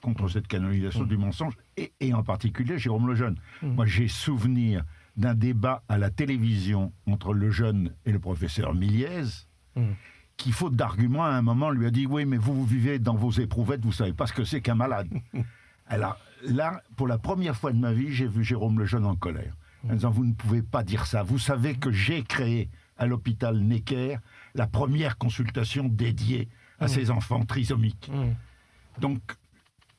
contre cette canonisation du mensonge, et en particulier Jérôme Lejeune. Moi, j'ai souvenir d'un débat à la télévision entre Lejeune et le professeur Miliez, qui, faute d'arguments, à un moment lui a dit « Oui, mais vous vivez dans vos éprouvettes, vous ne savez pas ce que c'est qu'un malade. » Alors là, pour la première fois de ma vie, j'ai vu Jérôme Lejeune en colère, en disant « Vous ne pouvez pas dire ça. Vous savez que j'ai créé à l'hôpital Necker la première consultation dédiée à ces enfants trisomiques. » Donc,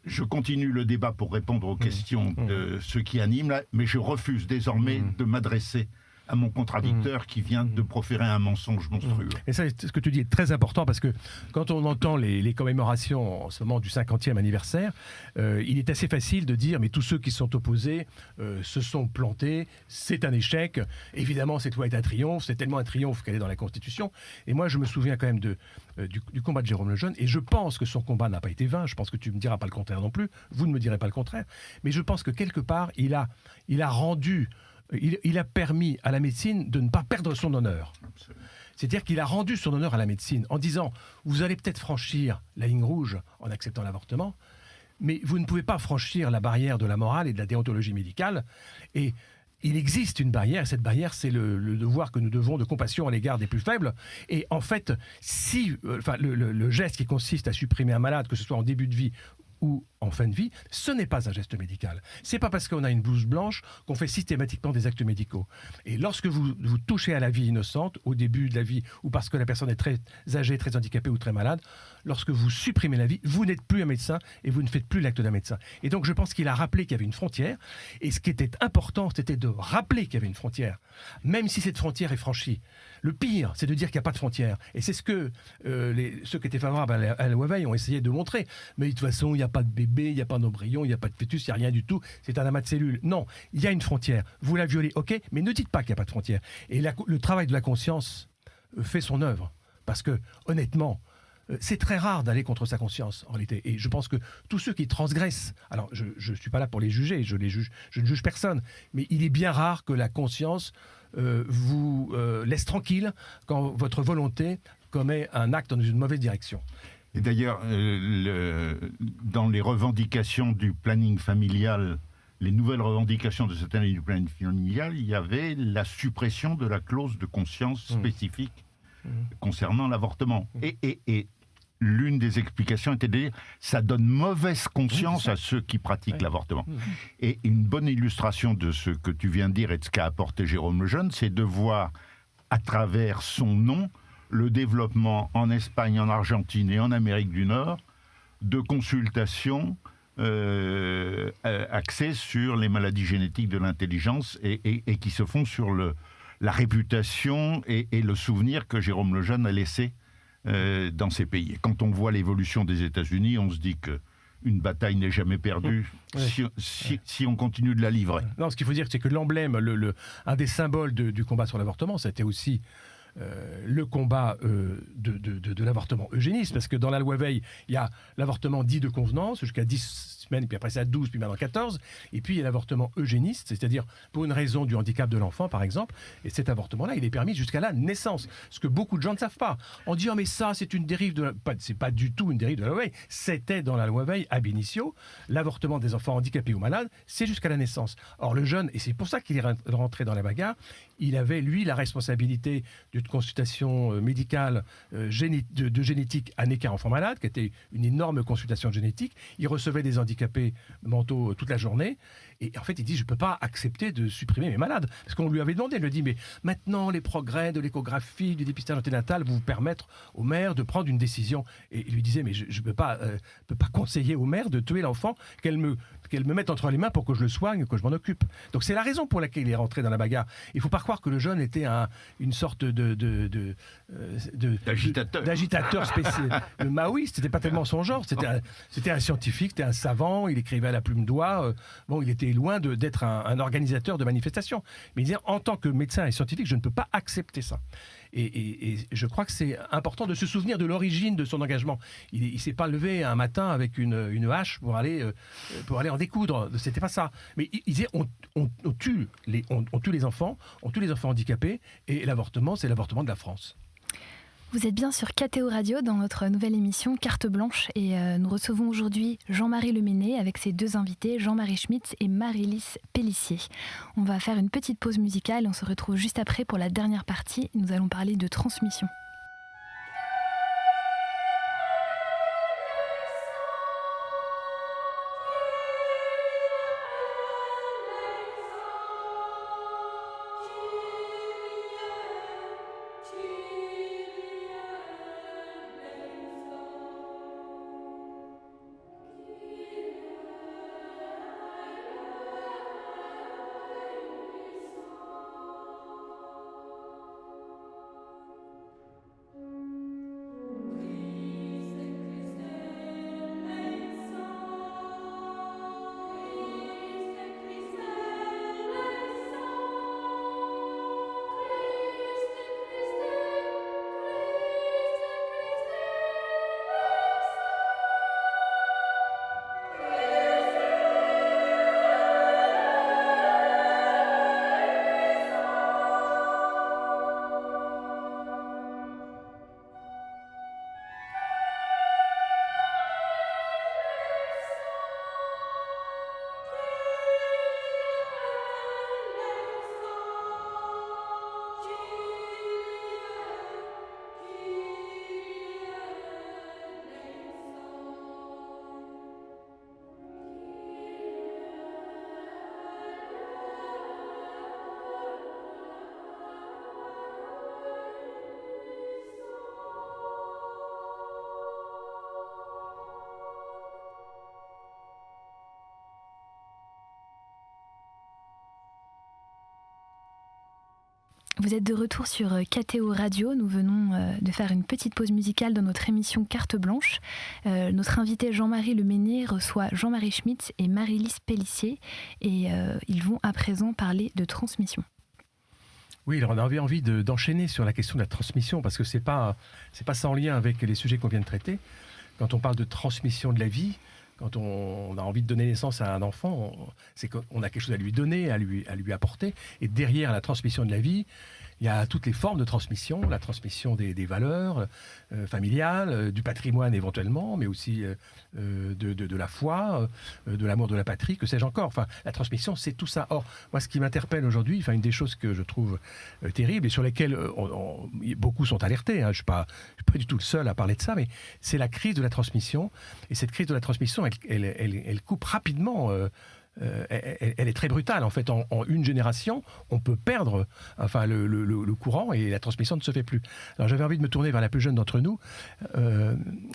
je continue le débat pour répondre aux questions de ceux qui animent, là, mais je refuse désormais de m'adresser à mon contradicteur qui vient de proférer un mensonge monstrueux. Et ça, ce que tu dis est très important, parce que quand on entend les commémorations en ce moment du 50e anniversaire, il est assez facile de dire mais tous ceux qui sont opposés se sont plantés, c'est un échec, évidemment cette loi est un triomphe, c'est tellement un triomphe qu'elle est dans la Constitution. Et moi je me souviens quand même du combat de Jérôme Lejeune, et je pense que son combat n'a pas été vain, je pense que tu ne me diras pas le contraire non plus, vous ne me direz pas le contraire, mais je pense que quelque part il a permis à la médecine de ne pas perdre son honneur. Absolument. C'est-à-dire qu'il a rendu son honneur à la médecine en disant « Vous allez peut-être franchir la ligne rouge en acceptant l'avortement, mais vous ne pouvez pas franchir la barrière de la morale et de la déontologie médicale. » Et il existe une barrière, et cette barrière, c'est le devoir que nous devons de compassion à l'égard des plus faibles. Et en fait, si le geste qui consiste à supprimer un malade, que ce soit en début de vie ou en fin de vie, ce n'est pas un geste médical. C'est pas parce qu'on a une blouse blanche qu'on fait systématiquement des actes médicaux. Et lorsque vous touchez à la vie innocente, au début de la vie, ou parce que la personne est très âgée, très handicapée ou très malade, lorsque vous supprimez la vie, vous n'êtes plus un médecin et vous ne faites plus l'acte d'un médecin. Et donc je pense qu'il a rappelé qu'il y avait une frontière, et ce qui était important, c'était de rappeler qu'il y avait une frontière, même si cette frontière est franchie. Le pire, c'est de dire qu'il n'y a pas de frontière. Et c'est ce que ceux qui étaient favorables à la loi Veil ont essayé de montrer. Mais de toute façon, il n'y a pas de bébé, il n'y a pas d'embryon, il n'y a pas de fœtus, il n'y a rien du tout. C'est un amas de cellules. Non, il y a une frontière. Vous la violez, ok, mais ne dites pas qu'il n'y a pas de frontière. Et le travail de la conscience fait son œuvre. Parce que, honnêtement, c'est très rare d'aller contre sa conscience, en réalité. Et je pense que tous ceux qui transgressent, alors je ne suis pas là pour les juger, je ne juge personne, mais il est bien rare que la conscience vous laisse tranquille quand votre volonté commet un acte dans une mauvaise direction. Et d'ailleurs, dans les revendications du planning familial les nouvelles revendications de cette année du planning familial, il y avait la suppression de la clause de conscience spécifique concernant l'avortement. Et l'une des explications était de dire ça donne mauvaise conscience à ceux qui pratiquent l'avortement. Et une bonne illustration de ce que tu viens de dire et de ce qu'a apporté Jérôme Lejeune, c'est de voir à travers son nom le développement en Espagne, en Argentine et en Amérique du Nord de consultations axées sur les maladies génétiques de l'intelligence et qui se font sur la réputation et le souvenir que Jérôme Lejeune a laissé dans ces pays. Et quand on voit l'évolution des États-Unis, on se dit qu'une bataille n'est jamais perdue si on continue de la livrer. Non, ce qu'il faut dire, c'est que l'emblème, un des symboles du combat sur l'avortement, c'était aussi le combat de l'avortement eugéniste, parce que dans la loi Veil, il y a l'avortement dit de convenance, jusqu'à 10 semaines, puis après ça 12, puis maintenant 14, et puis il y a l'avortement eugéniste, c'est-à-dire pour une raison du handicap de l'enfant, par exemple, et cet avortement-là, il est permis jusqu'à la naissance, ce que beaucoup de gens ne savent pas. On dit, oh mais ça, c'est une dérive c'est pas du tout une dérive de la loi Veil, c'était dans la loi Veil, ab initio, l'avortement des enfants handicapés ou malades, c'est jusqu'à la naissance. Or le jeune, et c'est pour ça qu'il est rentré dans la bagarre, il avait, lui, la responsabilité d'une consultation médicale de génétique à Necker enfant malade, qui était une énorme consultation génétique. Il recevait des handicapés mentaux toute la journée. Et en fait, il dit, je ne peux pas accepter de supprimer mes malades. Parce qu'on lui avait demandé, il lui a dit, mais maintenant, les progrès de l'échographie, du dépistage anténatal vont vous permettre aux mères de prendre une décision. Et il lui disait, mais je ne peux pas conseiller aux mères de tuer l'enfant, qu'elles me mettent entre les mains pour que je le soigne, que je m'en occupe. Donc c'est la raison pour laquelle il est rentré dans la bagarre. Il ne faut pas croire que le jeune était une sorte d'agitateur spécial. Le maoïste, c'était pas tellement son genre. C'était un scientifique, c'était un savant, il écrivait à la plume d'oie. Bon, il était loin d'être un organisateur de manifestations. Mais il disait, en tant que médecin et scientifique, je ne peux pas accepter ça. Et je crois que c'est important de se souvenir de l'origine de son engagement. Il ne s'est pas levé un matin avec une hache pour aller en découdre. C'était pas ça. Mais il disait on tue les enfants, on tue les enfants handicapés, et l'avortement, c'est l'avortement de la France. Vous êtes bien sur KTO Radio dans notre nouvelle émission Carte Blanche et nous recevons aujourd'hui Jean-Marie Leméné avec ses deux invités, Jean-Marie Schmitz et Marie-Lise Pellissier. On va faire une petite pause musicale et on se retrouve juste après pour la dernière partie. Nous allons parler de transmission. Vous êtes de retour sur KTO Radio. Nous venons de faire une petite pause musicale dans notre émission Carte Blanche. Notre invité Jean-Marie Leméné reçoit Jean-Marie Schmitz et Marie-Lise Pellissier et ils vont à présent parler de transmission. Oui, alors on avait envie d'enchaîner sur la question de la transmission parce que c'est pas sans lien avec les sujets qu'on vient de traiter. Quand on parle de transmission de la vie, quand on a envie de donner naissance à un enfant, c'est qu'on a quelque chose à lui donner, à lui apporter. Et derrière la transmission de la vie, il y a toutes les formes de transmission, la transmission des valeurs familiales, du patrimoine éventuellement, mais aussi de la foi, de l'amour de la patrie, que sais-je encore. Enfin, la transmission, c'est tout ça. Or, moi, ce qui m'interpelle aujourd'hui, enfin, une des choses que je trouve terribles et sur lesquelles beaucoup sont alertés, hein, je ne suis pas du tout le seul à parler de ça, mais c'est la crise de la transmission. Et cette crise de la transmission, elle coupe rapidement. Elle est très brutale. En fait, en une génération, on peut perdre le courant et la transmission ne se fait plus. Alors, j'avais envie de me tourner vers la plus jeune d'entre nous,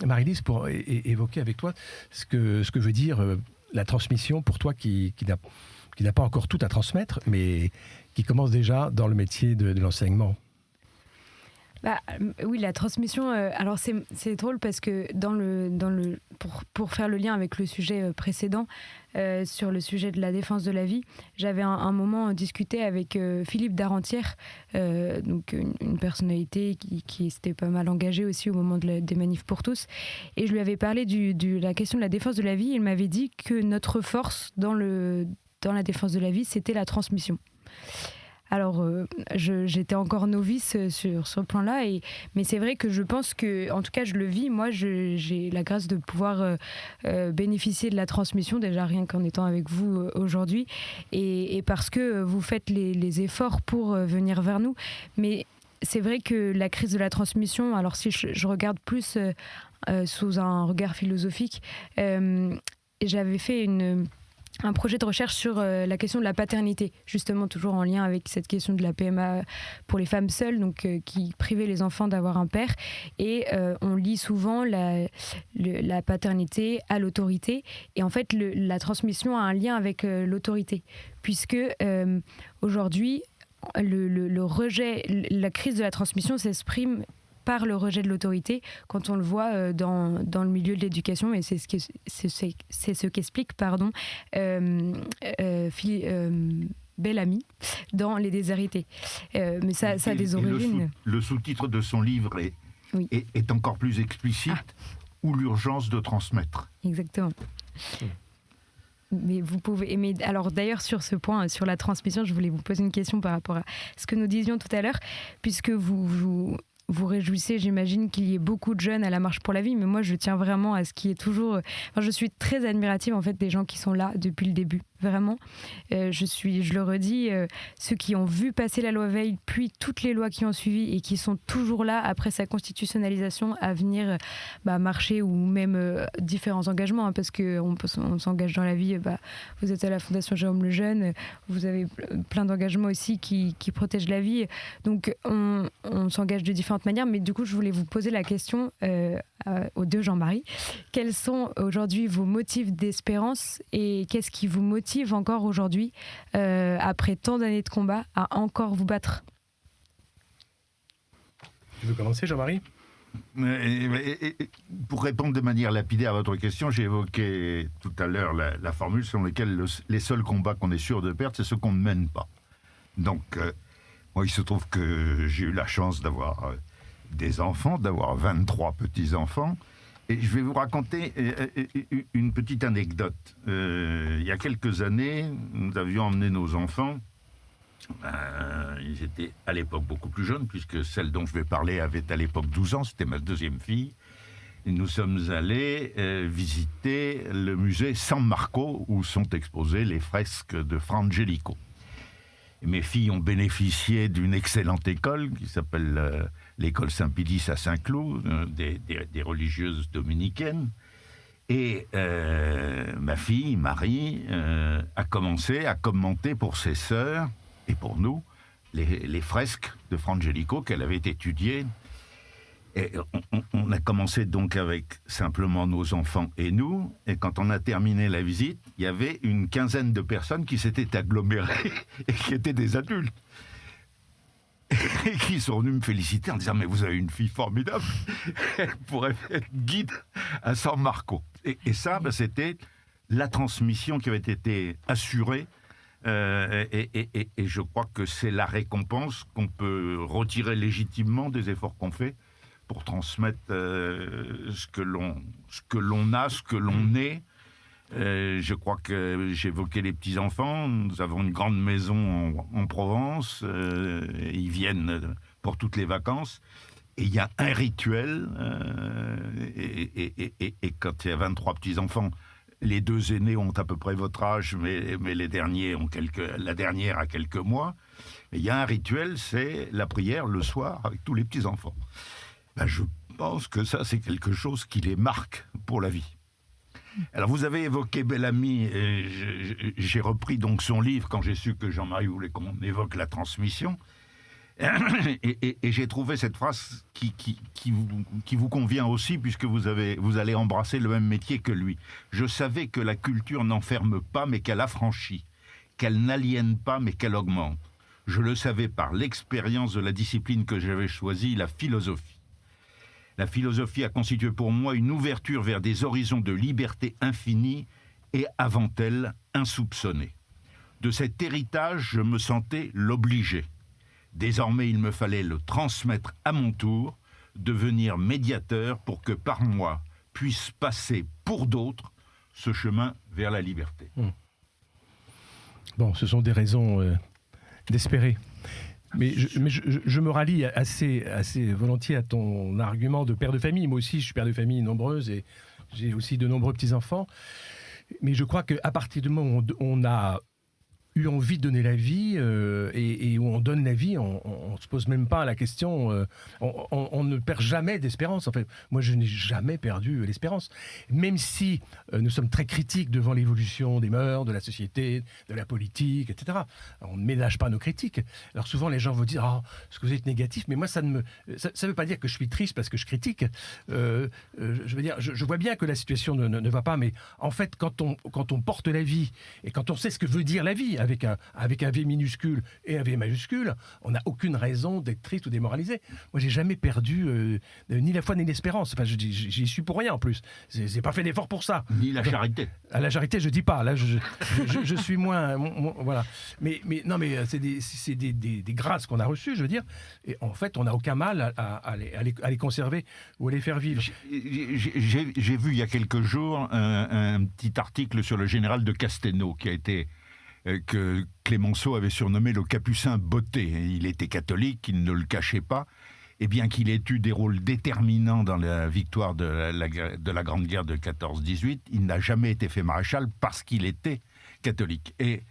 Marie-Lise, pour évoquer avec toi ce que veut dire la transmission pour toi qui n'a pas encore tout à transmettre, mais qui commence déjà dans le métier de l'enseignement. Oui, la transmission. Alors c'est drôle parce que pour faire le lien avec le sujet précédent, sur le sujet de la défense de la vie, j'avais un moment discuté avec Philippe Darentière, donc une personnalité qui s'était pas mal engagée aussi au moment des manifs pour tous, et je lui avais parlé de la question de la défense de la vie. Il m'avait dit que notre force dans la défense de la vie, c'était la transmission. Alors, j'étais encore novice sur ce plan-là, mais c'est vrai que je pense que, en tout cas, je le vis. Moi, j'ai la grâce de pouvoir bénéficier de la transmission, déjà rien qu'en étant avec vous aujourd'hui, et parce que vous faites les efforts pour venir vers nous. Mais c'est vrai que la crise de la transmission, alors si je regarde plus sous un regard philosophique, j'avais fait un projet de recherche sur la question de la paternité, justement toujours en lien avec cette question de la PMA pour les femmes seules, donc qui privaient les enfants d'avoir un père. Et on lie souvent la paternité à l'autorité. Et en fait, la transmission a un lien avec l'autorité, puisque aujourd'hui, le rejet, la crise de la transmission s'exprime par le rejet de l'autorité, quand on le voit dans le milieu de l'éducation, et c'est ce qu'explique Bellamy dans Les Déshérités. Mais ça a des origines. Le sous-titre de son livre est encore plus explicite, ou l'urgence de transmettre. Exactement. Mais vous pouvez. Mais alors d'ailleurs sur ce point, sur la transmission, je voulais vous poser une question par rapport à ce que nous disions tout à l'heure, puisque vous réjouissez, j'imagine, qu'il y ait beaucoup de jeunes à la Marche pour la vie, mais moi je tiens vraiment à ce qui est toujours... Enfin, je suis très admirative en fait des gens qui sont là depuis le début, vraiment. Je le redis, ceux qui ont vu passer la loi Veil, puis toutes les lois qui ont suivi et qui sont toujours là après sa constitutionnalisation à venir marcher, ou même différents engagements, hein, parce qu'on s'engage dans la vie. Vous êtes à la Fondation Jérôme Lejeune, vous avez plein d'engagements aussi qui protègent la vie. Donc on s'engage de différentes manières, mais du coup je voulais vous poser la question aux deux Jean-Marie. Quels sont aujourd'hui vos motifs d'espérance et qu'est-ce qui vous motive encore aujourd'hui, après tant d'années de combat, à encore vous battre? Tu veux commencer, Jean-Marie ? Pour répondre de manière lapidaire à votre question, j'ai évoqué tout à l'heure la formule selon laquelle les seuls combats qu'on est sûr de perdre, c'est ceux qu'on ne mène pas. Donc, moi, il se trouve que j'ai eu la chance d'avoir des enfants, d'avoir 23 petits-enfants. Et je vais vous raconter une petite anecdote. Il y a quelques années, nous avions emmené nos enfants. Ils étaient à l'époque beaucoup plus jeunes, puisque celle dont je vais parler avait à l'époque 12 ans, c'était ma deuxième fille. Et nous sommes allés visiter le musée San Marco, où sont exposées les fresques de Fra Angelico. Et mes filles ont bénéficié d'une excellente école qui s'appelle l'école Saint-Pédis à Saint-Cloud, des religieuses dominicaines. Et ma fille, Marie, a commencé à commenter pour ses sœurs et pour nous les fresques de Fra Angelico qu'elle avait étudiées. Et on a commencé donc avec simplement nos enfants et nous. Et quand on a terminé la visite, il y avait une quinzaine de personnes qui s'étaient agglomérées et qui étaient des adultes. Et qui sont venus me féliciter en disant « Mais vous avez une fille formidable, elle pourrait être guide à San Marco ». Et ça, c'était la transmission qui avait été assurée. Et je crois que c'est la récompense qu'on peut retirer légitimement des efforts qu'on fait pour transmettre ce que l'on a, ce que l'on est, Je crois que j'évoquais les petits-enfants. Nous avons une grande maison en Provence. Ils viennent pour toutes les vacances. Et il y a un rituel. Et quand il y a 23 petits-enfants, les 2 aînés ont à peu près votre âge, mais les derniers ont la dernière a quelques mois. Et il y a un rituel, c'est la prière le soir avec tous les petits-enfants. Je pense que ça, c'est quelque chose qui les marque pour la vie. Alors, vous avez évoqué Bel-Ami, j'ai repris donc son livre quand j'ai su que Jean-Marie voulait qu'on évoque la transmission. Et j'ai trouvé cette phrase qui vous convient aussi, puisque vous allez embrasser le même métier que lui. Je savais que la culture n'enferme pas, mais qu'elle affranchit, qu'elle n'aliène pas, mais qu'elle augmente. Je le savais par l'expérience de la discipline que j'avais choisie, la philosophie. La philosophie a constitué pour moi une ouverture vers des horizons de liberté infinie et, avant elle, insoupçonnée. De cet héritage, je me sentais l'obligé. Désormais, il me fallait le transmettre à mon tour, devenir médiateur pour que par moi puisse passer pour d'autres ce chemin vers la liberté. Bon, ce sont des raisons d'espérer. Mais je me rallie assez volontiers à ton argument de père de famille. Moi aussi, je suis père de famille nombreuse et j'ai aussi de nombreux petits-enfants. Mais je crois qu'à partir du moment où on a eu envie de donner la vie et où on donne la vie, on ne se pose même pas la question, on ne perd jamais d'espérance. En fait, moi, je n'ai jamais perdu l'espérance. Même si nous sommes très critiques devant l'évolution des mœurs, de la société, de la politique, etc. On ne ménage pas nos critiques. Alors souvent, les gens vont dire « Ah, est-ce que vous êtes négatif ?» Mais moi, ça ne veut pas dire que je suis triste parce que je critique. Je veux dire, je vois bien que la situation ne va pas, mais en fait, quand on porte la vie et quand on sait ce que veut dire la vie, avec un V minuscule et un V majuscule, on n'a aucune raison d'être triste ou démoralisé. Moi, j'ai jamais perdu ni la foi ni l'espérance. Enfin, j'y suis pour rien en plus. J'ai pas fait d'effort pour ça. Ni la charité. À la charité, je dis pas. Là, je suis moins, voilà. Mais non, mais c'est des grâces qu'on a reçues, je veux dire. Et en fait, on n'a aucun mal à les conserver ou à les faire vivre. J'ai vu il y a quelques jours un petit article sur le général de Castelnau qui a été que Clémenceau avait surnommé le capucin botté. Il était catholique, il ne le cachait pas, et bien qu'il ait eu des rôles déterminants dans la victoire de la Grande Guerre de 14-18, il n'a jamais été fait maréchal parce qu'il était catholique. Et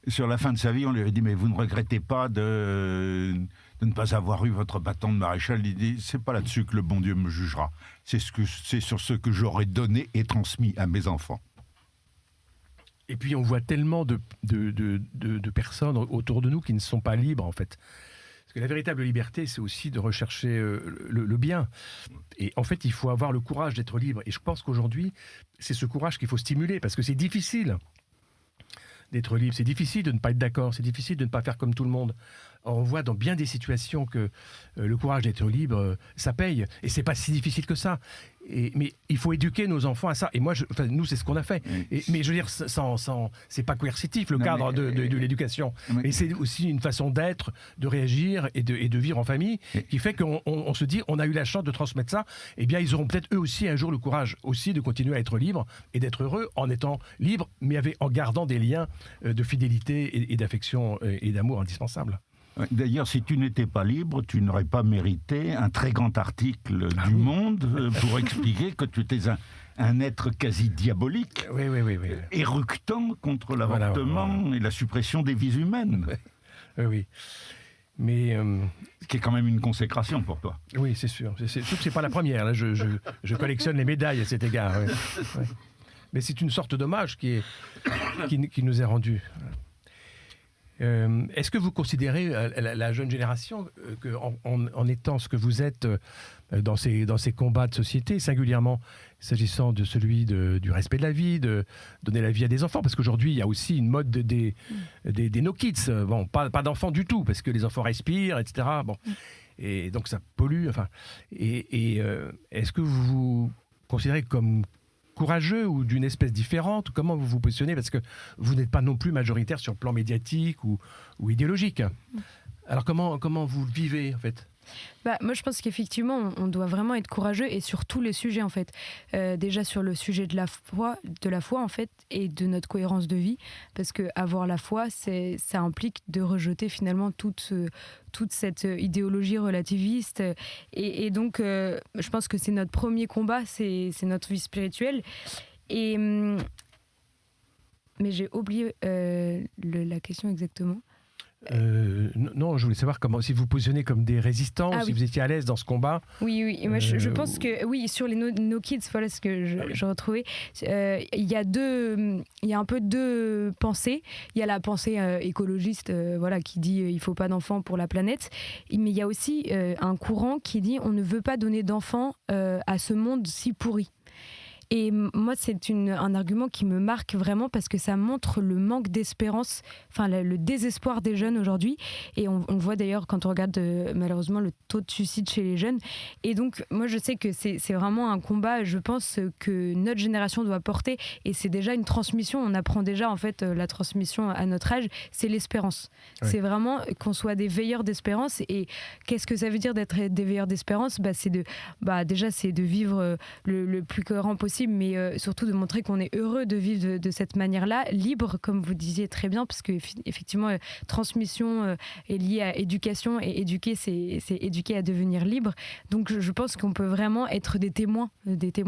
sur la fin de sa vie, on lui avait dit « Mais vous ne regrettez pas de ne pas avoir eu votre bâton de maréchal ?» Il dit « C'est pas là-dessus que le bon Dieu me jugera. C'est sur ce que j'aurais donné et transmis à mes enfants. » Et puis on voit tellement de personnes autour de nous qui ne sont pas libres en fait. Parce que la véritable liberté, c'est aussi de rechercher le bien. Et en fait, il faut avoir le courage d'être libre. Et je pense qu'aujourd'hui, c'est ce courage qu'il faut stimuler parce que c'est difficile d'être libre. C'est difficile de ne pas être d'accord. C'est difficile de ne pas faire comme tout le monde. Or, on voit dans bien des situations que le courage d'être libre, ça paye. Et c'est pas si difficile que ça. Mais il faut éduquer nos enfants à ça. Et moi, nous, c'est ce qu'on a fait. Mais je veux dire, c'est pas coercitif, le cadre de l'éducation. Et c'est aussi une façon d'être, de réagir et de vivre en famille qui fait qu'on se dit, on a eu la chance de transmettre ça. Eh bien, ils auront peut-être eux aussi un jour le courage aussi de continuer à être libres et d'être heureux en étant libres, mais en gardant des liens de fidélité et d'affection et d'amour indispensables. D'ailleurs, si tu n'étais pas libre, tu n'aurais pas mérité un très grand article du Monde pour expliquer que tu étais un être quasi diabolique, oui. éructant contre l'avortement et la suppression des vies humaines. Oui. Mais ce qui est quand même une consécration pour toi. Oui, c'est sûr. Surtout que c'est pas la première. Là, je collectionne les médailles à cet égard. Ouais. Mais c'est une sorte d'hommage qui nous est rendu. Est-ce que vous considérez la jeune génération en étant ce que vous êtes dans ces combats de société, singulièrement s'agissant de celui du respect de la vie, de donner la vie à des enfants, parce qu'aujourd'hui il y a aussi une mode des no-kids, bon, pas d'enfants du tout, parce que les enfants respirent, etc. Bon, et donc ça pollue. Enfin, est-ce que vous vous considérez comme courageux ou d'une espèce différente? Comment vous vous positionnez? Parce que vous n'êtes pas non plus majoritaire sur le plan médiatique ou idéologique. Alors comment vous le vivez en fait? Moi, je pense qu'effectivement, on doit vraiment être courageux et sur tous les sujets, en fait. Déjà sur le sujet de la foi, en fait, et de notre cohérence de vie. Parce qu'avoir la foi, ça implique de rejeter finalement toute cette idéologie relativiste. Et donc, je pense que c'est notre premier combat, c'est notre vie spirituelle. Mais j'ai oublié la question exactement. Non, je voulais savoir si vous positionnez comme des résistants, si vous étiez à l'aise dans ce combat. Oui. Moi, je pense que oui, sur les No Kids, voilà ce que je retrouvais. Il y a un peu deux pensées. Il y a la pensée écologiste, qui dit il faut pas d'enfants pour la planète. Mais il y a aussi un courant qui dit on ne veut pas donner d'enfants à ce monde si pourri. Et moi, c'est un argument qui me marque vraiment parce que ça montre le manque d'espérance, le désespoir des jeunes aujourd'hui. Et on le voit d'ailleurs quand on regarde malheureusement le taux de suicide chez les jeunes. Et donc, moi, je sais que c'est vraiment un combat, je pense, que notre génération doit porter. Et c'est déjà une transmission. On apprend déjà, en fait, la transmission à notre âge, c'est l'espérance. Ouais. C'est vraiment qu'on soit des veilleurs d'espérance. Et qu'est-ce que ça veut dire d'être des veilleurs d'espérance ? Déjà, c'est de vivre le plus cohérent possible, mais surtout de montrer qu'on est heureux de vivre de cette manière-là, libre, comme vous disiez très bien, parce qu'effectivement, transmission est liée à éducation, et éduquer, c'est éduquer à devenir libre. Donc, je pense qu'on peut vraiment être des témoins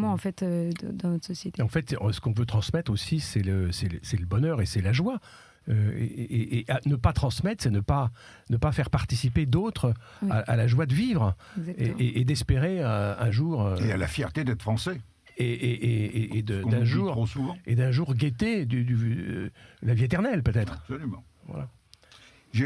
en fait, dans notre société. En fait, ce qu'on peut transmettre aussi, c'est le bonheur et c'est la joie. Et ne pas transmettre, c'est ne pas faire participer d'autres à la joie de vivre et d'espérer un jour... et à la fierté d'être français. Et d'un jour guetter la vie éternelle, peut-être. Absolument. Voilà. Il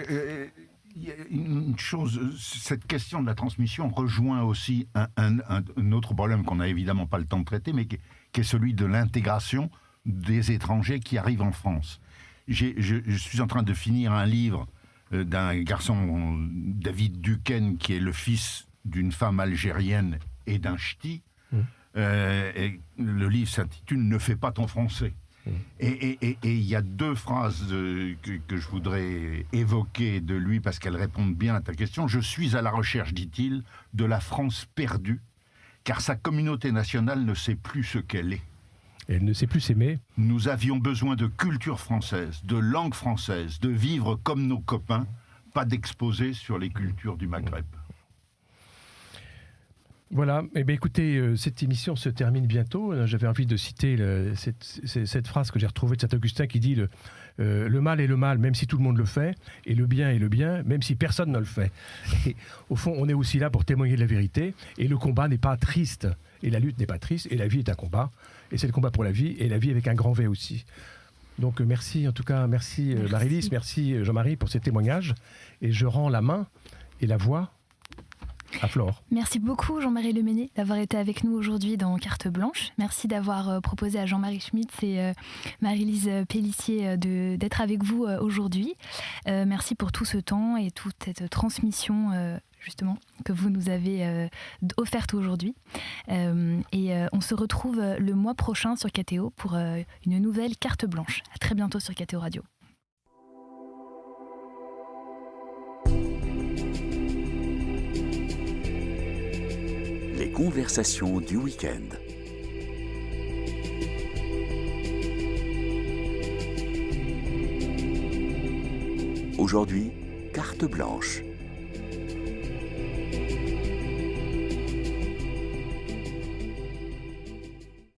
y a une chose, cette question de la transmission rejoint aussi un autre problème qu'on n'a évidemment pas le temps de traiter, mais qui est celui de l'intégration des étrangers qui arrivent en France. Je suis en train de finir un livre d'un garçon, David Duquesne, qui est le fils d'une femme algérienne et d'un ch'ti. Et le livre s'intitule « Ne fais pas ton français ». Et il y a deux phrases que je voudrais évoquer de lui parce qu'elles répondent bien à ta question. « Je suis à la recherche, dit-il, de la France perdue, car sa communauté nationale ne sait plus ce qu'elle est. » Elle ne sait plus s'aimer. « Nous avions besoin de culture française, de langue française, de vivre comme nos copains, pas d'exposer sur les cultures du Maghreb. » Voilà, écoutez, cette émission se termine bientôt. J'avais envie de citer cette phrase que j'ai retrouvée de Saint-Augustin qui dit le mal est le mal, même si tout le monde le fait, et le bien est le bien, même si personne ne le fait. Et, au fond, on est aussi là pour témoigner de la vérité, et le combat n'est pas triste, et la lutte n'est pas triste, et la vie est un combat, et c'est le combat pour la vie, et la vie avec un grand V aussi. Donc merci, en tout cas, merci. Marie-Lise, merci Jean-Marie pour ces témoignages, et je rends la main et la voix à Flore. Merci beaucoup Jean-Marie Leméné d'avoir été avec nous aujourd'hui dans Carte Blanche. Merci d'avoir proposé à Jean-Marie Schmitz et Marie-Lise Pellissier d'être avec vous aujourd'hui. Merci pour tout ce temps et toute cette transmission justement que vous nous avez offerte aujourd'hui. On se retrouve le mois prochain sur KTO pour une nouvelle Carte Blanche. À très bientôt sur KTO Radio. Les conversations du week-end. Aujourd'hui, carte blanche.